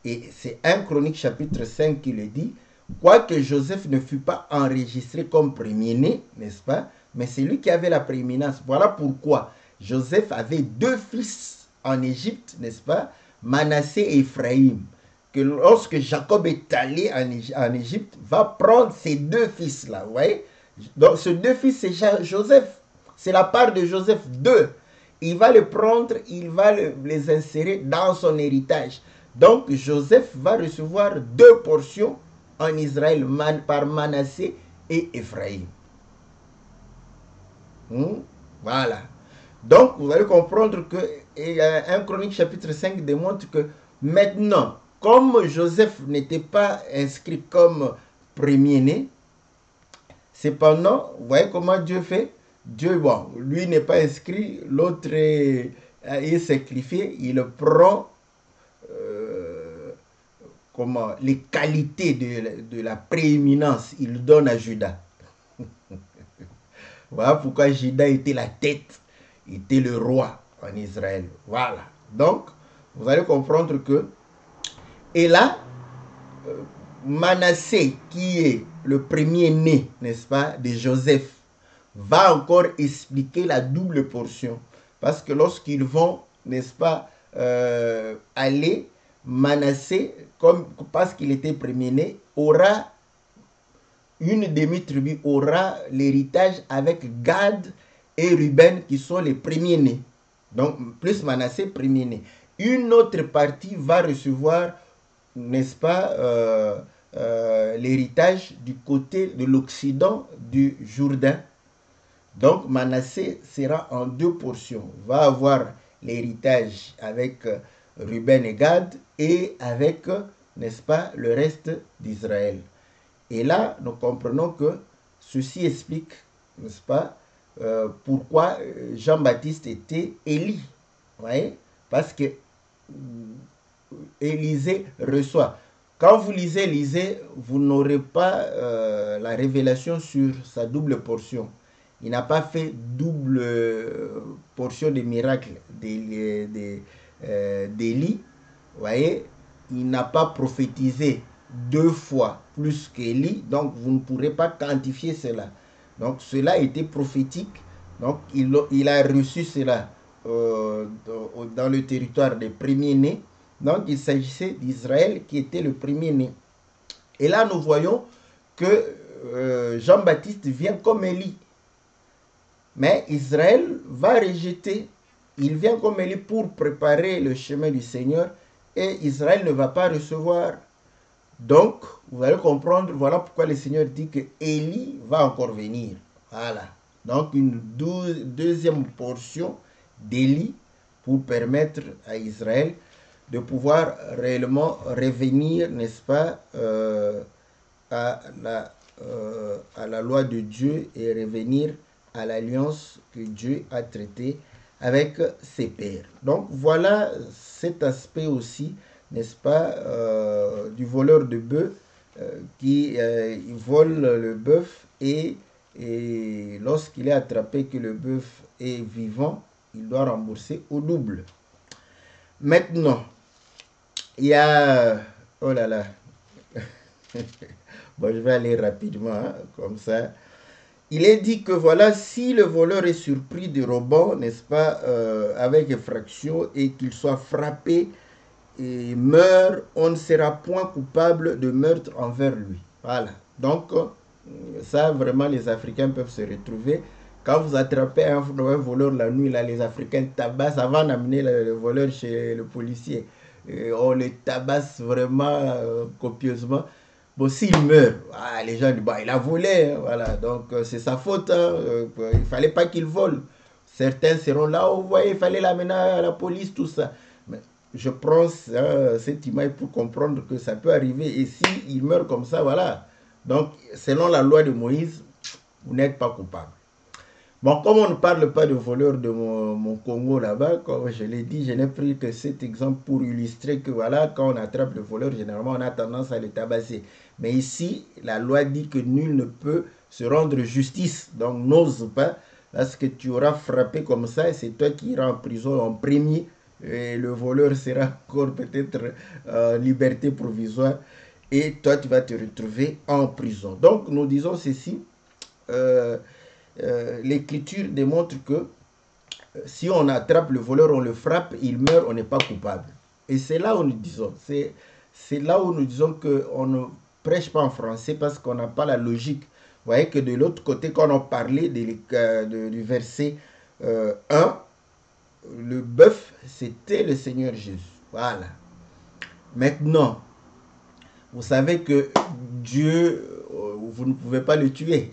Et c'est 1 Chronique chapitre 5 qui le dit. Quoique Joseph ne fut pas enregistré comme premier-né, n'est-ce pas? Mais c'est lui qui avait la prééminence. Voilà pourquoi Joseph avait deux fils en Égypte, n'est-ce pas? Manassé et Ephraïm. Que lorsque Jacob est allé en Égypte, va prendre ces deux fils-là, vous voyez? Donc ces deux fils, c'est Joseph. C'est la part de Joseph, deux. Il va les prendre, il va les insérer dans son héritage. Donc, Joseph va recevoir deux portions en Israël par Manassé et Ephraïm. Voilà. Donc, vous allez comprendre que 1 Chronique chapitre 5 démontre que maintenant, comme Joseph n'était pas inscrit comme premier-né, cependant, vous voyez comment Dieu fait? Dieu, bon, lui n'est pas inscrit, l'autre est sacrifié, il prend les qualités de la prééminence, il donne à Judas. Voilà pourquoi Judas était la tête, était le roi en Israël. Voilà. Donc, vous allez comprendre que, et là, Manassé, qui est le premier-né, n'est-ce pas, de Joseph, va encore expliquer la double portion. Parce que lorsqu'ils vont, n'est-ce pas, aller, Manassé, parce qu'il était premier-né, aura une demi-tribu, aura l'héritage avec Gad et Ruben qui sont les premiers-nés. Donc, plus Manassé, premier-né. Une autre partie va recevoir, n'est-ce pas, l'héritage du côté de l'Occident du Jourdain. Donc, Manassé sera en deux portions. Va avoir l'héritage avec Ruben et Gad et avec, n'est-ce pas, le reste d'Israël. Et là, nous comprenons que ceci explique, n'est-ce pas, pourquoi Jean-Baptiste était Élie. Vous voyez? parce que Élisée reçoit. Quand vous lisez Élisée, vous n'aurez pas la révélation sur sa double portion. Il n'a pas fait double portion de miracles d'Élie. Vous voyez, il n'a pas prophétisé 2 fois plus qu'Élie, donc vous ne pourrez pas quantifier cela. Donc cela était prophétique, donc il a reçu cela dans le territoire des premiers-nés. Donc il s'agissait d'Israël qui était le premier-né. Et là nous voyons que Jean-Baptiste vient comme Élie. Mais Israël va rejeter. Il vient comme Élie pour préparer le chemin du Seigneur et Israël ne va pas recevoir. Donc, vous allez comprendre, voilà pourquoi le Seigneur dit que Élie va encore venir. Voilà. Donc, une deuxième portion d'Élie pour permettre à Israël de pouvoir réellement revenir, n'est-ce pas, à la loi de Dieu et revenir à l'alliance que Dieu a traitée avec ses pères. Donc voilà cet aspect aussi, n'est-ce pas, du voleur de bœuf qui vole le bœuf et lorsqu'il est attrapé que le bœuf est vivant, il doit rembourser au double. Maintenant, il y a... Oh là là. Bon, je vais aller rapidement, hein, comme ça. Il est dit que voilà, si le voleur est surpris de rebond, n'est-ce pas, avec effraction et qu'il soit frappé et meurt, on ne sera point coupable de meurtre envers lui. Voilà. Donc, ça, vraiment, les Africains peuvent se retrouver. Quand vous attrapez un voleur la nuit, là, les Africains tabassent avant d'amener le voleur chez le policier. Et on le tabasse vraiment copieusement. Bon, s'il meurt, les gens disent, bah, il a volé, hein, voilà, donc c'est sa faute, hein, il ne fallait pas qu'il vole. Certains seront là, oh, vous voyez, il fallait l'amener à la police, tout ça. Mais je prends cette image pour comprendre que ça peut arriver, et s'il meurt comme ça, voilà. Donc, selon la loi de Moïse, vous n'êtes pas coupable. Bon, comme on ne parle pas de voleurs de mon Congo là-bas, comme je l'ai dit, je n'ai pris que cet exemple pour illustrer que voilà, quand on attrape le voleur, généralement on a tendance à le tabasser. Mais ici, la loi dit que nul ne peut se rendre justice. Donc n'ose pas, parce que tu auras frappé comme ça et c'est toi qui iras en prison en premier. Et le voleur sera encore peut-être en liberté provisoire. Et toi, tu vas te retrouver en prison. Donc nous disons ceci. L'écriture démontre que si on attrape le voleur, on le frappe, il meurt, on n'est pas coupable. Et c'est là où nous disons, c'est là où nous disons qu'on ne prêche pas en français parce qu'on n'a pas la logique. Vous voyez que de l'autre côté, quand on parlait du verset 1, le bœuf, c'était le Seigneur Jésus. Voilà. Maintenant, vous savez que Dieu, vous ne pouvez pas le tuer.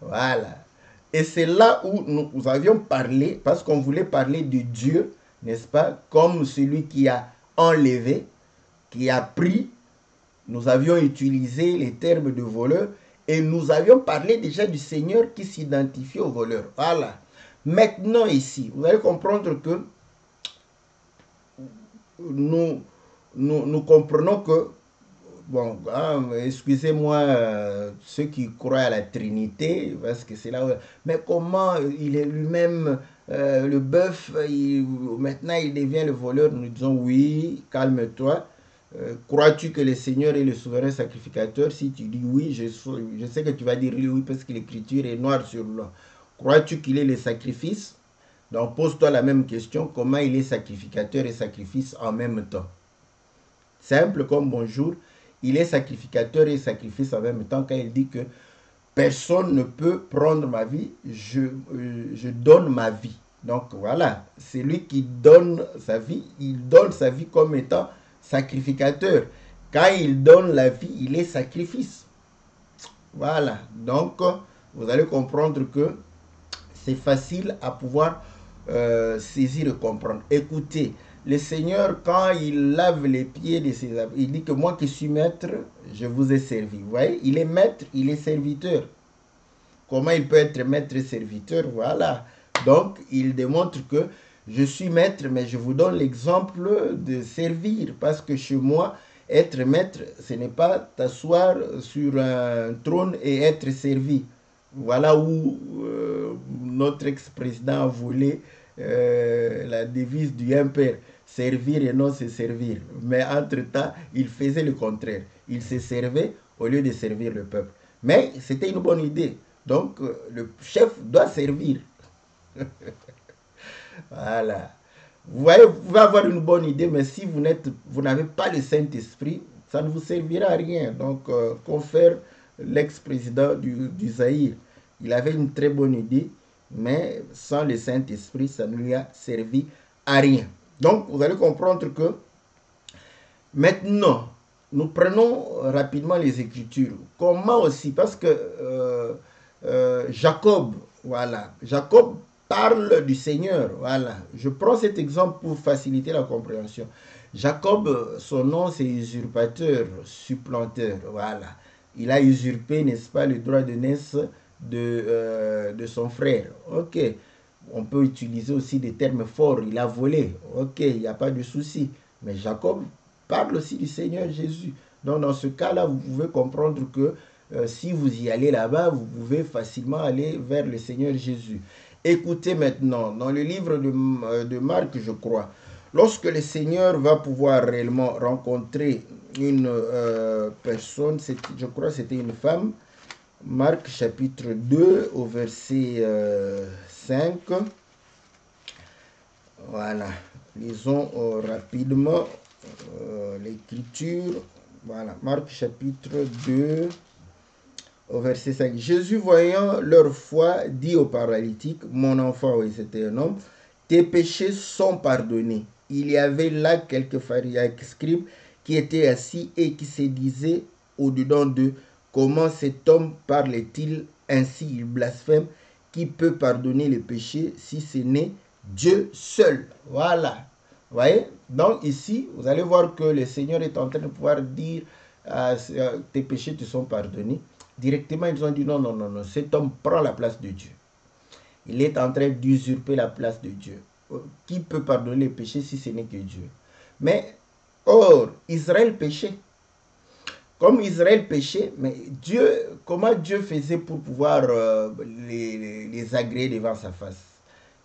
Voilà. Et c'est là où nous avions parlé, parce qu'on voulait parler de Dieu, n'est-ce pas, comme celui qui a enlevé, qui a pris. Nous avions utilisé les termes de voleur et nous avions parlé déjà du Seigneur qui s'identifie au voleur. Voilà. Maintenant ici, vous allez comprendre que nous comprenons que, bon, excusez-moi ceux qui croient à la Trinité, parce que c'est là où... Mais comment il est lui-même, le bœuf, maintenant il devient le voleur? Nous disons oui, calme-toi. Crois-tu que le Seigneur est le souverain sacrificateur? Si tu dis oui, je sais que tu vas dire oui parce que l'écriture est noire sur blanc. Crois-tu qu'il est le sacrifice? Donc pose-toi la même question, comment il est sacrificateur et sacrifice en même temps? Simple comme bonjour, il est sacrificateur et sacrifice en même temps quand il dit que personne ne peut prendre ma vie, je donne ma vie. Donc voilà, c'est lui qui donne sa vie, il donne sa vie comme étant sacrificateur. Quand il donne la vie, il est sacrifice. Voilà, donc vous allez comprendre que c'est facile à pouvoir saisir et comprendre. Écoutez, le Seigneur, quand il lave les pieds de ses amis, il dit que moi qui suis maître, je vous ai servi. Vous voyez, il est maître, il est serviteur. Comment il peut être maître et serviteur? Voilà. Donc, il démontre que Je suis maître, mais je vous donne l'exemple de servir. Parce que chez moi, être maître, ce n'est pas t'asseoir sur un trône et être servi. Voilà où notre ex-président a volé la devise du impère. Servir et non se servir. Mais entre-temps, il faisait le contraire. Il se servait au lieu de servir le peuple. Mais c'était une bonne idée. Donc, le chef doit servir. Voilà. Vous voyez, vous pouvez avoir une bonne idée, mais si vous n'avez pas le Saint-Esprit, ça ne vous servira à rien. Donc, confère l'ex-président du Zaïre. Il avait une très bonne idée, mais sans le Saint-Esprit, ça ne lui a servi à rien. Donc, vous allez comprendre que maintenant, nous prenons rapidement les Écritures. Comment aussi? Parce que Jacob, voilà, Jacob parle du Seigneur, voilà. Je prends cet exemple pour faciliter la compréhension. Jacob, son nom c'est usurpateur, supplanteur, voilà. Il a usurpé, n'est-ce pas, le droit de naissance de son frère. Ok, on peut utiliser aussi des termes forts, il a volé, ok, il n'y a pas de souci. Mais Jacob parle aussi du Seigneur Jésus. Donc dans ce cas-là, vous pouvez comprendre que si vous y allez là-bas, vous pouvez facilement aller vers le Seigneur Jésus. Écoutez maintenant, dans le livre de Marc, je crois, lorsque le Seigneur va pouvoir réellement rencontrer une personne, je crois que c'était une femme, Marc chapitre 2 au verset 5. Voilà, lisons rapidement l'écriture. Voilà, Marc chapitre 2 au verset 5. Jésus, voyant leur foi, dit au paralytique, mon enfant, oui, c'était un homme, tes péchés sont pardonnés. Il y avait là quelques pharisiens scribes qui étaient assis et qui se disaient au-dedans d'eux, comment cet homme parle-t-il ainsi, il blasphème, qui peut pardonner les péchés si ce n'est Dieu seul. Voilà. Vous voyez? Donc ici, vous allez voir que le Seigneur est en train de pouvoir dire, tes péchés te sont pardonnés. Directement, ils ont dit non, non, non, non, cet homme prend la place de Dieu. Il est en train d'usurper la place de Dieu. Qui peut pardonner les péchés si ce n'est que Dieu? Mais, or, Israël péchait. Comme Israël péchait, mais Dieu, comment Dieu faisait pour pouvoir les agréer devant sa face?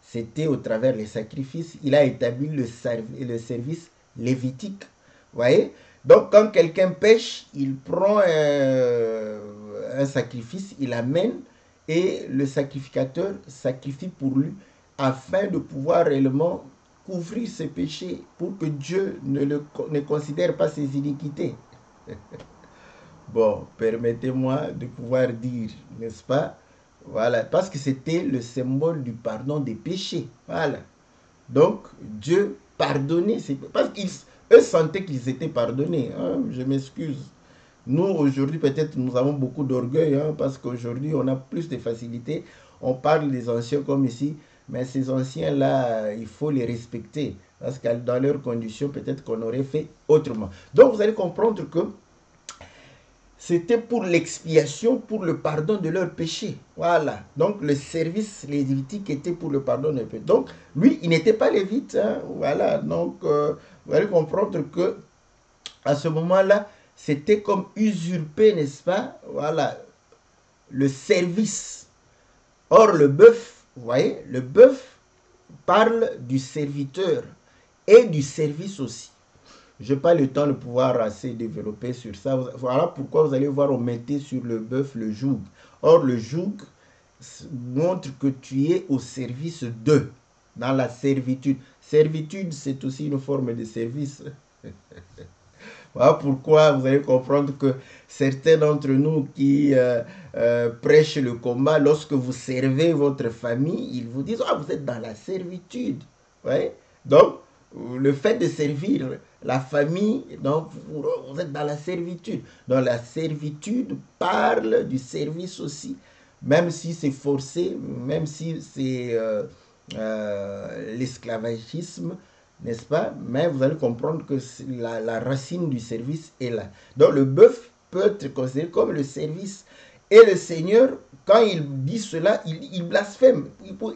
C'était au travers des sacrifices. Il a établi le service lévitique. Vous voyez? Donc, quand quelqu'un pêche, il prend un sacrifice, il amène et le sacrificateur sacrifie pour lui afin de pouvoir réellement couvrir ses péchés pour que Dieu ne considère pas ses iniquités. Bon, permettez-moi de pouvoir dire, n'est-ce pas? Voilà, parce que c'était le symbole du pardon des péchés. Voilà. Donc, Dieu pardonnait ces péchés. Parce qu'eux sentaient qu'ils étaient pardonnés. Hein, je m'excuse. Nous, aujourd'hui, peut-être, nous avons beaucoup d'orgueil, hein, parce qu'aujourd'hui, on a plus de facilité. On parle des anciens comme ici, mais ces anciens-là, il faut les respecter. Parce que dans leurs conditions, peut-être qu'on aurait fait autrement. Donc, vous allez comprendre que c'était pour l'expiation, pour le pardon de leurs péchés. Voilà. Donc, le service lévitique était pour le pardon des péchés. Donc, lui, il n'était pas lévite. Hein. Voilà. Donc, vous allez comprendre que à ce moment-là, c'était comme usurper, n'est-ce pas? Voilà. Le service. Or, le bœuf, vous voyez, le bœuf parle du serviteur et du service aussi. Je n'ai pas le temps de pouvoir assez développer sur ça. Voilà pourquoi vous allez voir, on mettait sur le bœuf le joug. Or, le joug montre que tu es au service d'eux, dans la servitude. Servitude, c'est aussi une forme de service. Voilà pourquoi vous allez comprendre que certains d'entre nous qui prêchent le combat, lorsque vous servez votre famille, ils vous disent, ah, vous êtes dans la servitude. Ouais? Donc, le fait de servir la famille, donc vous êtes dans la servitude. Donc la servitude parle du service aussi, même si c'est forcé, même si c'est l'esclavagisme, n'est-ce pas? Mais vous allez comprendre que la racine du service est là. Donc le bœuf peut être considéré comme le service Et le Seigneur, quand il dit cela, il blasphème.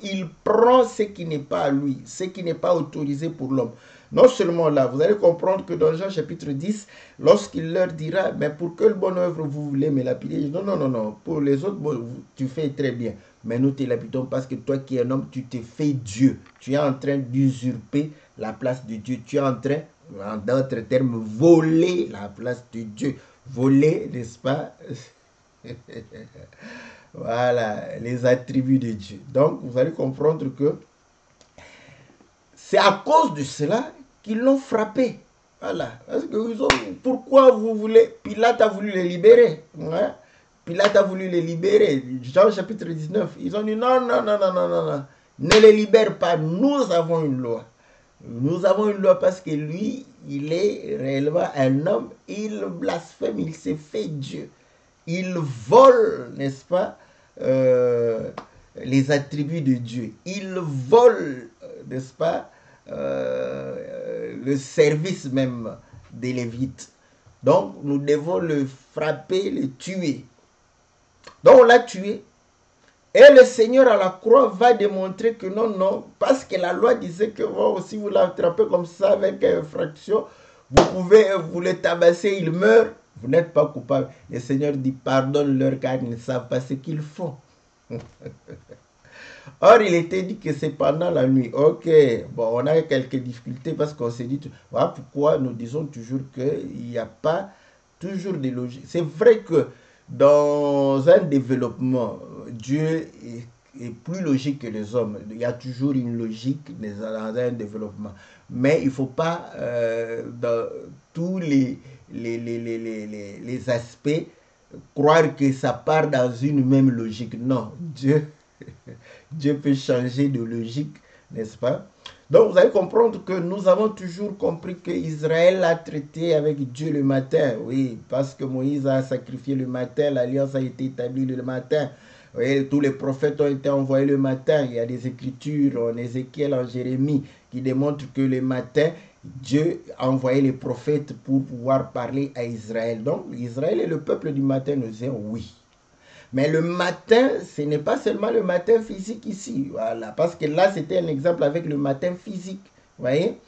Il prend ce qui n'est pas à lui, ce qui n'est pas autorisé pour l'homme. Non seulement là, vous allez comprendre que dans Jean chapitre 10, lorsqu'il leur dira, mais pour quelle bonne œuvre vous voulez me lapider? Non, non, non, non. Pour les autres, bon, tu fais très bien. Mais nous te lapidons parce que toi qui es un homme, tu te fais Dieu. Tu es en train d'usurper la place de Dieu. Tu es en train, en d'autres termes, voler la place de Dieu. Voler, n'est-ce pas? Voilà, les attributs de Dieu. Donc, vous allez comprendre que c'est à cause de cela qu'ils l'ont frappé. Voilà. Parce que pourquoi vous voulez... Pilate a voulu les libérer. Hein? Pilate a voulu les libérer. Jean chapitre 19. Ils ont dit non, non, non, non, non, non, non. Ne les libère pas. Nous avons une loi. Nous avons une loi parce que lui, il est réellement un homme. Il blasphème. Il s'est fait Dieu. Il vole, n'est-ce pas, les attributs de Dieu. Il vole, n'est-ce pas, le service même des Lévites. Donc, nous devons le frapper, le tuer. Donc, on l'a tué. Et le Seigneur à la croix va démontrer que non, non, parce que la loi disait que bon, si vous l'attrapez comme ça avec infraction, vous pouvez vous le tabasser, il meurt. Vous n'êtes pas coupable. Le Seigneur dit pardonne-leur car ils ne savent pas ce qu'ils font. Or, il était dit que c'est pendant la nuit. Ok, bon, on a quelques difficultés parce qu'on s'est dit, voilà pourquoi nous disons toujours qu'il n'y a pas toujours de logique. C'est vrai que dans un développement, Dieu est plus logique que les hommes. Il y a toujours une logique dans un développement. Mais il ne faut pas, dans tous les aspects, croire que ça part dans une même logique. Non, Dieu peut changer de logique, n'est-ce pas? Donc vous allez comprendre que nous avons toujours compris que Israël a traité avec Dieu le matin. Oui, parce que Moïse a sacrifié le matin, l'alliance a été établie le matin. Oui, tous les prophètes ont été envoyés le matin. Il y a des écritures en Ézéchiel, en Jérémie, qui démontrent que le matin, Dieu a envoyé les prophètes pour pouvoir parler à Israël. Donc, Israël et le peuple du matin nous disent oui. Mais le matin, ce n'est pas seulement le matin physique ici. Voilà, parce que là, c'était un exemple avec le matin physique. Vous voyez?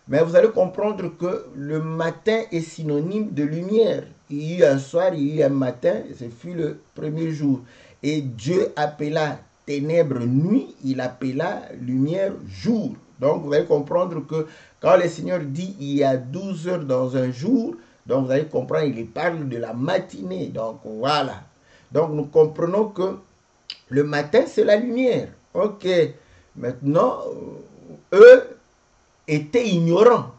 Mais vous allez comprendre que le matin est synonyme de lumière. Il y a eu un soir, il y a eu un matin, ce fut le premier jour. Et Dieu appela ténèbres nuit, il appela lumière jour. Donc, vous allez comprendre que quand le Seigneur dit il y a 12 heures dans un jour, donc vous allez comprendre, il parle de la matinée. Donc, voilà. Donc, nous comprenons que le matin, c'est la lumière. Ok. Maintenant, eux étaient ignorants.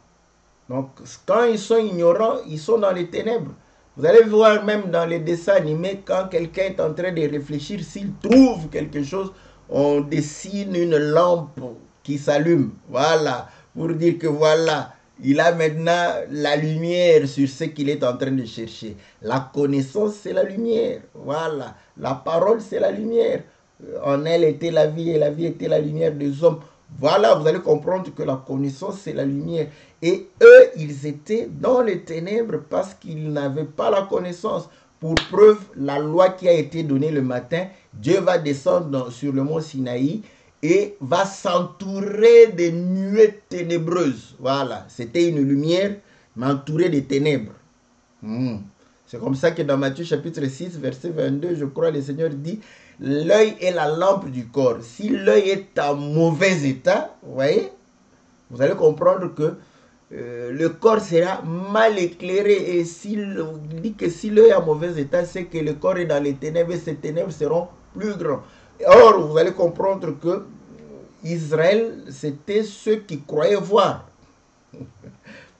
Donc, quand ils sont ignorants, ils sont dans les ténèbres. Vous allez voir même dans les dessins animés, quand quelqu'un est en train de réfléchir, s'il trouve quelque chose, on dessine une lampe qui s'allume. Voilà. Pour dire que voilà, il a maintenant la lumière sur ce qu'il est en train de chercher. La connaissance, c'est la lumière. Voilà. La parole, c'est la lumière. En elle était la vie et la vie était la lumière des hommes. Voilà, vous allez comprendre que la connaissance, c'est la lumière. Et eux, ils étaient dans les ténèbres parce qu'ils n'avaient pas la connaissance. Pour preuve, la loi qui a été donnée le matin, Dieu va descendre sur le mont Sinaï et va s'entourer de nuées ténébreuses. Voilà, c'était une lumière, mais entourée de ténèbres. C'est comme ça que dans Matthieu chapitre 6, verset 22, je crois, le Seigneur dit, l'œil est la lampe du corps. Si l'œil est en mauvais état, vous voyez, vous allez comprendre que le corps sera mal éclairé. Et s'il dit que si l'œil est en mauvais état, c'est que le corps est dans les ténèbres et ces ténèbres seront plus grands. Or, vous allez comprendre que Israël, c'était ceux qui croyaient voir.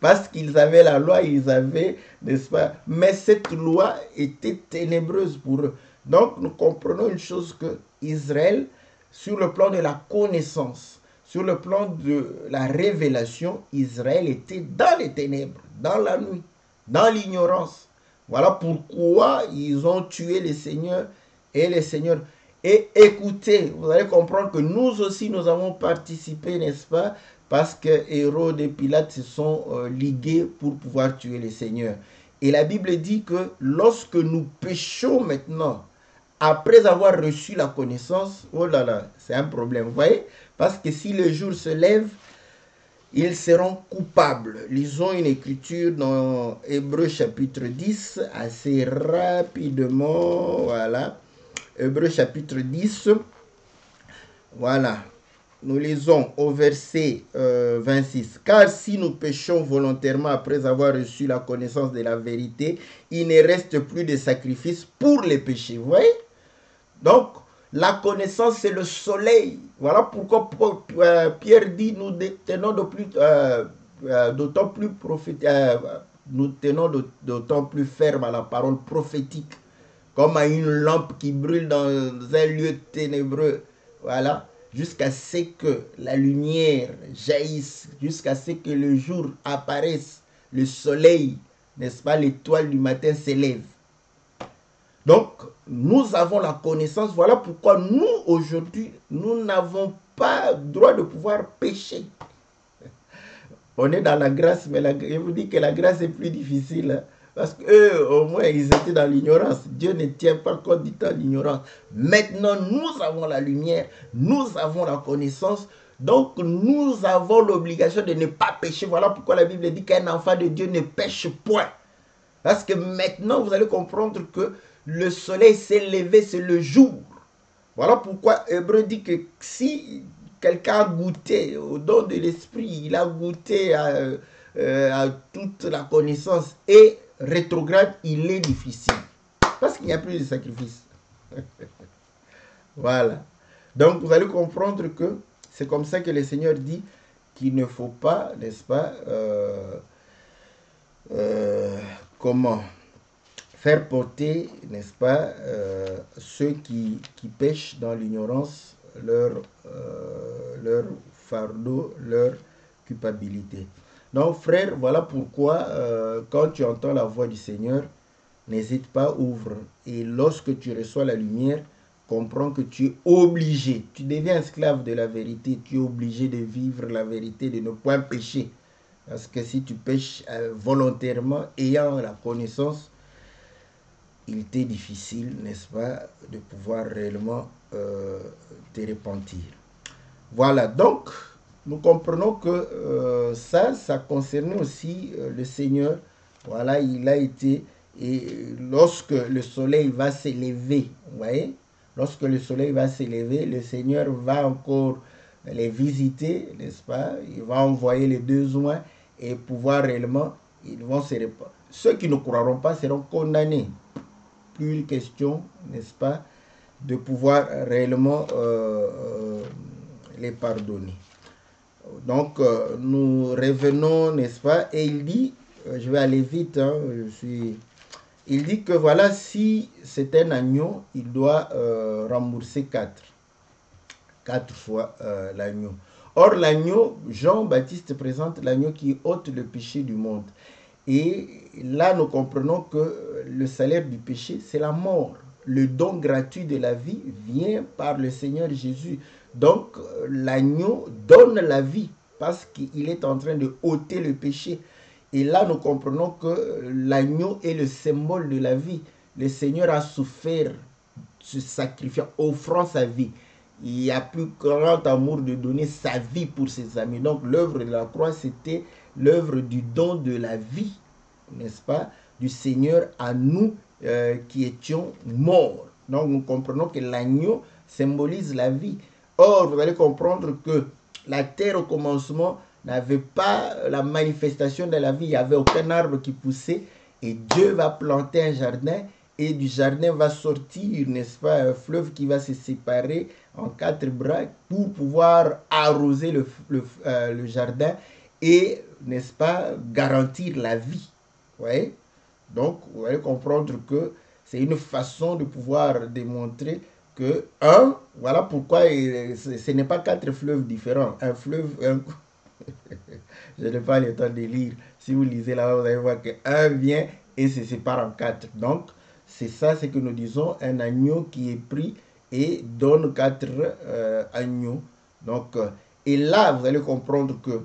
Parce qu'ils avaient la loi, ils avaient, n'est-ce pas? Mais cette loi était ténébreuse pour eux. Donc, nous comprenons une chose que Israël, sur le plan de la connaissance, sur le plan de la révélation, Israël était dans les ténèbres, dans la nuit, dans l'ignorance. Voilà pourquoi ils ont tué les seigneurs et les seigneurs. Et écoutez, vous allez comprendre que nous aussi, nous avons participé, n'est-ce pas? Parce que Hérode et Pilate se sont ligués pour pouvoir tuer les seigneurs. Et la Bible dit que lorsque nous péchons maintenant après avoir reçu la connaissance, oh là là, c'est un problème, vous voyez? Parce que si le jour se lève, ils seront coupables. Lisons une écriture dans Hébreux chapitre 10, assez rapidement, voilà. Hébreux chapitre 10, voilà. Nous lisons au verset 26. Car si nous péchons volontairement après avoir reçu la connaissance de la vérité, il ne reste plus de sacrifice pour les péchés. Vous voyez? Donc, la connaissance, c'est le soleil. Voilà pourquoi Pierre dit, nous tenons d'autant plus nous tenons d'autant plus ferme à la parole prophétique, comme à une lampe qui brûle dans un lieu ténébreux. Voilà. Jusqu'à ce que la lumière jaillisse, jusqu'à ce que le jour apparaisse, le soleil, n'est-ce pas, l'étoile du matin s'élève. Donc, nous avons la connaissance, voilà pourquoi nous, aujourd'hui, nous n'avons pas droit de pouvoir pécher. On est dans la grâce, mais je vous dis que la grâce est plus difficile, hein. Parce qu'eux, au moins, ils étaient dans l'ignorance. Dieu ne tient pas compte du temps d'ignorance. Maintenant, nous avons la lumière, nous avons la connaissance. Donc, nous avons l'obligation de ne pas pécher. Voilà pourquoi la Bible dit qu'un enfant de Dieu ne pêche point. Parce que maintenant, vous allez comprendre que le soleil s'est levé, c'est le jour. Voilà pourquoi Hébreu dit que si quelqu'un a goûté au don de l'esprit, il a goûté à toute la connaissance et rétrograde, il est difficile. Parce qu'il n'y a plus de sacrifice. Voilà. Donc, vous allez comprendre que c'est comme ça que le Seigneur dit qu'il ne faut pas, n'est-ce pas, comment faire porter, n'est-ce pas, ceux qui pêchent dans l'ignorance, leur fardeau, leur culpabilité. Donc, frère, voilà pourquoi, quand tu entends la voix du Seigneur, n'hésite pas, ouvre. Et lorsque tu reçois la lumière, comprends que tu es obligé, tu deviens esclave de la vérité, tu es obligé de vivre la vérité, de ne point pécher. Parce que si tu pêches volontairement, ayant la connaissance, il t'est difficile, n'est-ce pas, de pouvoir réellement te repentir. Voilà, donc, nous comprenons que ça concernait aussi le Seigneur. Voilà, il a été, et lorsque le soleil va s'élever, vous voyez, lorsque le soleil va s'élever, le Seigneur va encore les visiter, n'est-ce pas, il va envoyer les besoins et pouvoir réellement, ils vont se répandre. Ceux qui ne croiront pas seront condamnés. Plus une question, n'est-ce pas, de pouvoir réellement les pardonner. Donc, nous revenons, n'est-ce pas, et il dit, je vais aller vite, hein, il dit que voilà, si c'est un agneau, il doit rembourser 4 fois l'agneau. Or, l'agneau, Jean-Baptiste présente l'agneau qui ôte le péché du monde. Et là, nous comprenons que le salaire du péché, c'est la mort. Le don gratuit de la vie vient par le Seigneur Jésus. Donc, l'agneau donne la vie parce qu'il est en train de ôter le péché. Et là, nous comprenons que l'agneau est le symbole de la vie. Le Seigneur a souffert, se sacrifiant, offrant sa vie. Il n'y a plus grand amour de donner sa vie pour ses amis. Donc, l'œuvre de la croix, c'était l'œuvre du don de la vie, n'est-ce pas, du Seigneur à nous qui étions morts. Donc, nous comprenons que l'agneau symbolise la vie. Or, vous allez comprendre que la terre au commencement n'avait pas la manifestation de la vie. Il n'y avait aucun arbre qui poussait. Et Dieu va planter un jardin. Et du jardin va sortir, n'est-ce pas, un fleuve qui va se séparer en 4 bras pour pouvoir arroser le jardin et, n'est-ce pas, garantir la vie. Vous voyez? Donc, vous allez comprendre que c'est une façon de pouvoir démontrer que, voilà pourquoi ce n'est pas 4 fleuves différents. Un fleuve, je n'ai pas le temps de lire. Si vous lisez là-bas, vous allez voir qu'un vient et se sépare en 4. Donc, c'est ça, c'est que nous disons, un agneau qui est pris et donne 4 agneaux. Donc, et là, vous allez comprendre que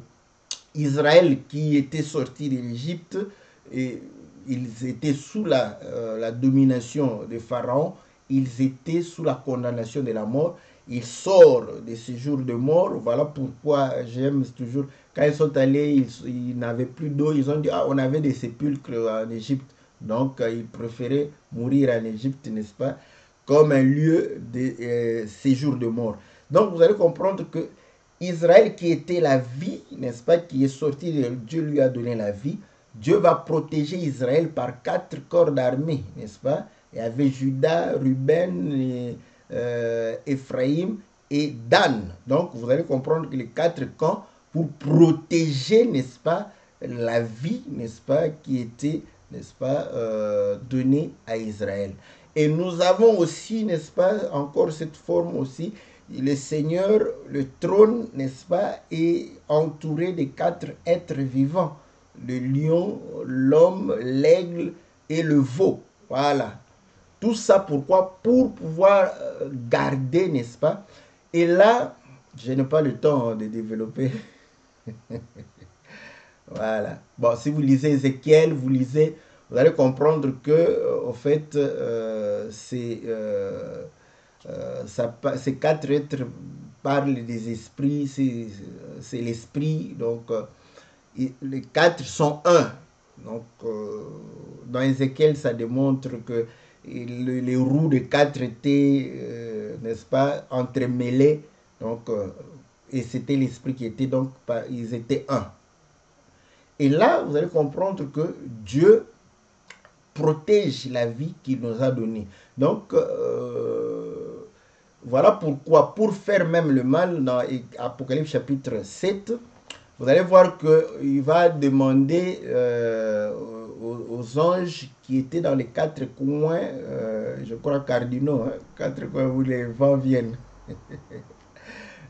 Israël qui était sorti de l'Égypte, ils étaient sous la domination de Pharaon. ils étaient sous la condamnation de la mort. Ils sortent de ce jour de mort. Voilà pourquoi j'aime toujours, quand ils sont allés, ils n'avaient plus d'eau. Ils ont dit, ah, on avait des sépulcres en Égypte. Donc, ils préféraient mourir en Égypte, n'est-ce pas, comme un lieu de séjour de mort. Donc, vous allez comprendre que Israël, qui était la vie, n'est-ce pas, qui est sorti, Dieu lui a donné la vie. Dieu va protéger Israël par 4 corps d'armée, n'est-ce pas? Il y avait Judas, Ruben, Ephraim et Dan. Donc, vous allez comprendre que les 4 camps pour protéger, n'est-ce pas, la vie, n'est-ce pas, qui était, n'est-ce pas, donnée à Israël. Et nous avons aussi, n'est-ce pas, encore cette forme aussi, le Seigneur, le trône, n'est-ce pas, est entouré de 4 êtres vivants. Le lion, l'homme, l'aigle et le veau. Voilà. Tout ça pourquoi? Pour pouvoir garder, n'est-ce pas? Et là, je n'ai pas le temps de développer. Voilà. Bon, si vous lisez Ézéchiel, vous allez comprendre que, au fait, ces 4 êtres parlent des esprits, c'est l'esprit, donc les 4 sont un. Donc, dans Ézéchiel, ça démontre que les roues de 4 étaient, n'est-ce pas, entremêlées. Donc, et c'était l'esprit qui était, donc, ils étaient un. Et là, vous allez comprendre que Dieu protège la vie qu'il nous a donnée. Donc, voilà pourquoi, pour faire même le mal, dans Apocalypse chapitre 7, vous allez voir qu'il va demander aux anges qui étaient dans les 4 coins, je crois cardinaux, 4 coins où les vents viennent.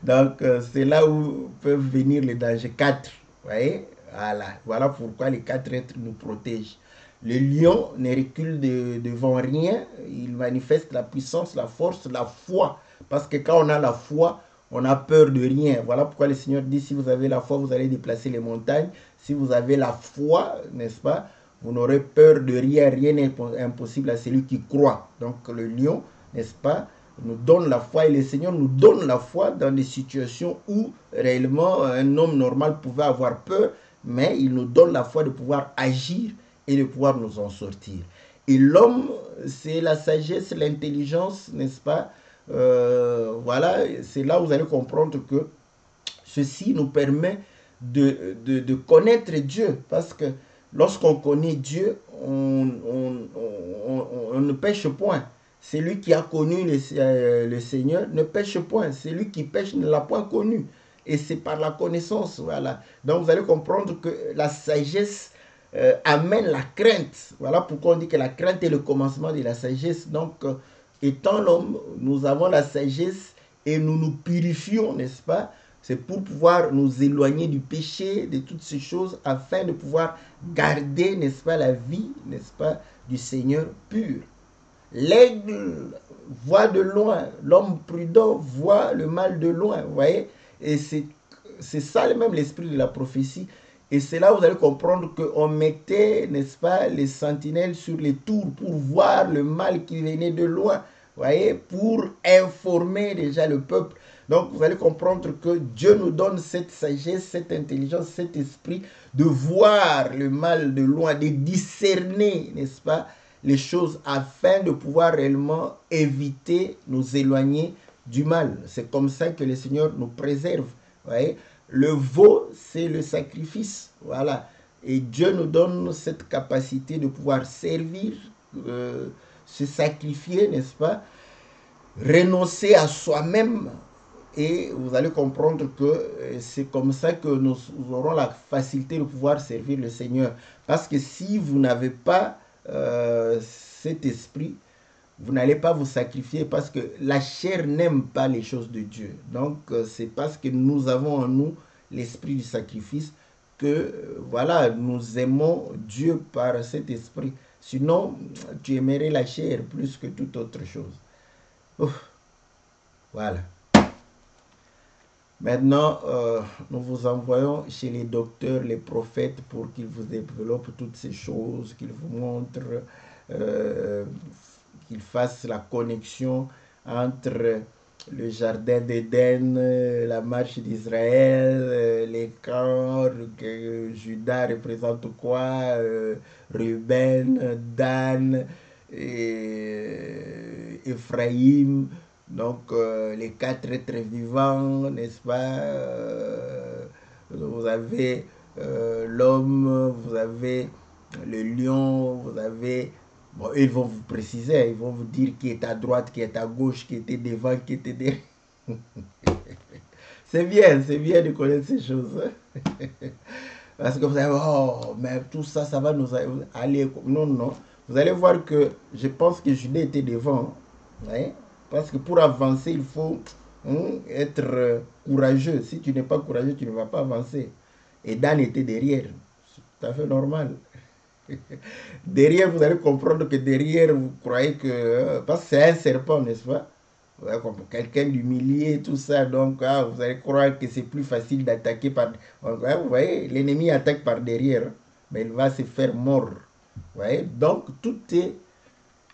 Donc, c'est là où peuvent venir les dangers. 4, vous voyez? Voilà pourquoi les 4 êtres nous protègent. Le lion ne recule devant rien. Il manifeste la puissance, la force, la foi. Parce que quand on a la foi, on a peur de rien. Voilà pourquoi le Seigneur dit, si vous avez la foi, vous allez déplacer les montagnes. Si vous avez la foi, n'est-ce pas, vous n'aurez peur de rien. Rien n'est impossible à celui qui croit. Donc le lion, n'est-ce pas, nous donne la foi. Et le Seigneur nous donne la foi dans des situations où réellement un homme normal pouvait avoir peur. Mais il nous donne la foi de pouvoir agir et de pouvoir nous en sortir. Et l'homme, c'est la sagesse, l'intelligence, n'est-ce pas? Voilà, c'est là où vous allez comprendre que ceci nous permet de connaître Dieu. Parce que lorsqu'on connaît Dieu, on ne pêche point. Celui qui a connu le Seigneur ne pêche point. Celui qui pêche ne l'a point connu. Et c'est par la connaissance, voilà. Donc vous allez comprendre que la sagesse amène la crainte. Voilà pourquoi on dit que la crainte est le commencement de la sagesse. Donc, étant l'homme, nous avons la sagesse et nous nous purifions, n'est-ce pas? C'est pour pouvoir nous éloigner du péché, de toutes ces choses, afin de pouvoir garder, n'est-ce pas, la vie, n'est-ce pas, du Seigneur pure. L'aigle voit de loin, l'homme prudent voit le mal de loin, vous voyez? Et c'est ça même l'esprit de la prophétie. Et c'est là où vous allez comprendre qu'on mettait, n'est-ce pas, les sentinelles sur les tours pour voir le mal qui venait de loin. Vous voyez, pour informer déjà le peuple. Donc vous allez comprendre que Dieu nous donne cette sagesse, cette intelligence, cet esprit de voir le mal de loin, de discerner, n'est-ce pas, les choses afin de pouvoir réellement éviter, nous éloigner du mal. C'est comme ça que le Seigneur nous préserve. Vous voyez? Le veau, c'est le sacrifice. Voilà. Et Dieu nous donne cette capacité de pouvoir servir, se sacrifier, n'est-ce pas? Renoncer à soi-même. Et vous allez comprendre que c'est comme ça que nous aurons la facilité de pouvoir servir le Seigneur. Parce que si vous n'avez pas cet esprit, vous n'allez pas vous sacrifier parce que la chair n'aime pas les choses de Dieu. Donc, c'est parce que nous avons en nous l'esprit du sacrifice que, voilà, nous aimons Dieu par cet esprit. Sinon, tu aimerais la chair plus que toute autre chose. Ouf. Voilà. Maintenant, nous vous envoyons chez les docteurs, les prophètes, pour qu'ils vous développent toutes ces choses, qu'ils vous montrent qu'il fasse la connexion entre le jardin d'Éden, la marche d'Israël, les camps, que Judas représente quoi, Ruben, Dan, Ephraïm, donc les quatre êtres vivants, n'est-ce pas? Vous avez l'homme, vous avez le lion, vous avez... Bon, ils vont vous préciser, ils vont vous dire qui est à droite, qui est à gauche, qui était devant, qui était derrière. C'est bien de connaître ces choses. Parce que vous allez, oh, mais tout ça, ça va nous aller. Non, non. Vous allez voir que je pense que Judas était devant. Ouais? Parce que pour avancer, il faut être courageux. Si tu n'es pas courageux, tu ne vas pas avancer. Et Dan était derrière. C'est tout à fait normal. Derrière, vous allez comprendre que derrière, vous croyez que... parce que c'est un serpent, n'est-ce pas? Quelqu'un d'humilié, tout ça. Donc, vous allez croire que c'est plus facile d'attaquer par... vous voyez, l'ennemi attaque par derrière, mais il va se faire mordre. Vous voyez? Donc, tout est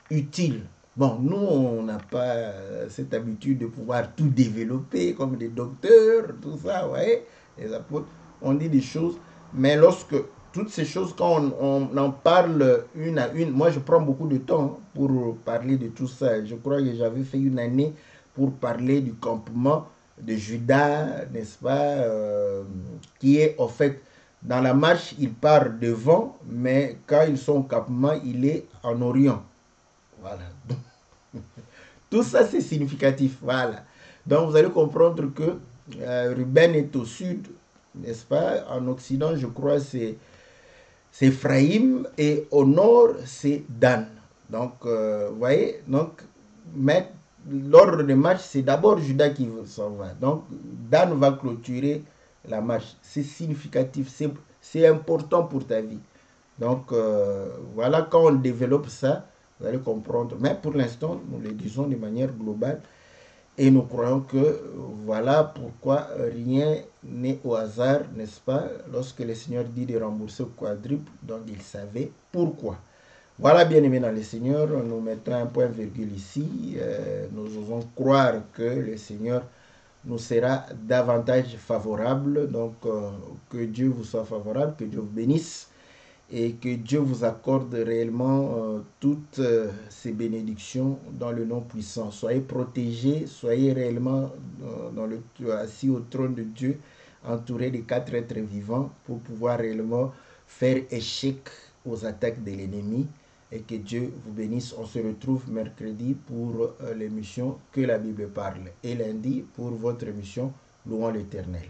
utile. Bon, nous, on n'a pas cette habitude de pouvoir tout développer comme des docteurs, tout ça, vous voyez? Les apôtres, on dit des choses, mais lorsque toutes ces choses, quand on en parle une à une, moi je prends beaucoup de temps pour parler de tout ça. Je crois que j'avais fait une année pour parler du campement de Judas, n'est-ce pas, qui est en fait, dans la marche, il part devant, mais quand ils sont au campement, il est en Orient. Voilà. Tout ça, c'est significatif. Voilà. Donc, vous allez comprendre que Ruben est au sud, n'est-ce pas? En Occident, je crois, c'est Ephraïm, et au nord, c'est Dan. Donc, vous voyez, donc, mais l'ordre de marche, c'est d'abord Judas qui s'en va. Donc, Dan va clôturer la marche. C'est significatif, c'est important pour ta vie. Donc, voilà, quand on développe ça, vous allez comprendre. Mais pour l'instant, nous le disons de manière globale. Et nous croyons que voilà pourquoi rien n'est au hasard, n'est-ce pas? Lorsque le Seigneur dit de rembourser au quadruple, donc il savait pourquoi. Voilà, bien aimé dans le Seigneur, nous mettons un point virgule ici. Nous osons croire que le Seigneur nous sera davantage favorable. Donc, que Dieu vous soit favorable, que Dieu vous bénisse. Et que Dieu vous accorde réellement toutes ces bénédictions dans le nom puissant. Soyez protégés, soyez réellement assis au trône de Dieu, entourés des quatre êtres vivants pour pouvoir réellement faire échec aux attaques de l'ennemi. Et que Dieu vous bénisse. On se retrouve mercredi pour l'émission Que la Bible parle. Et lundi pour votre émission Louons l'Éternel.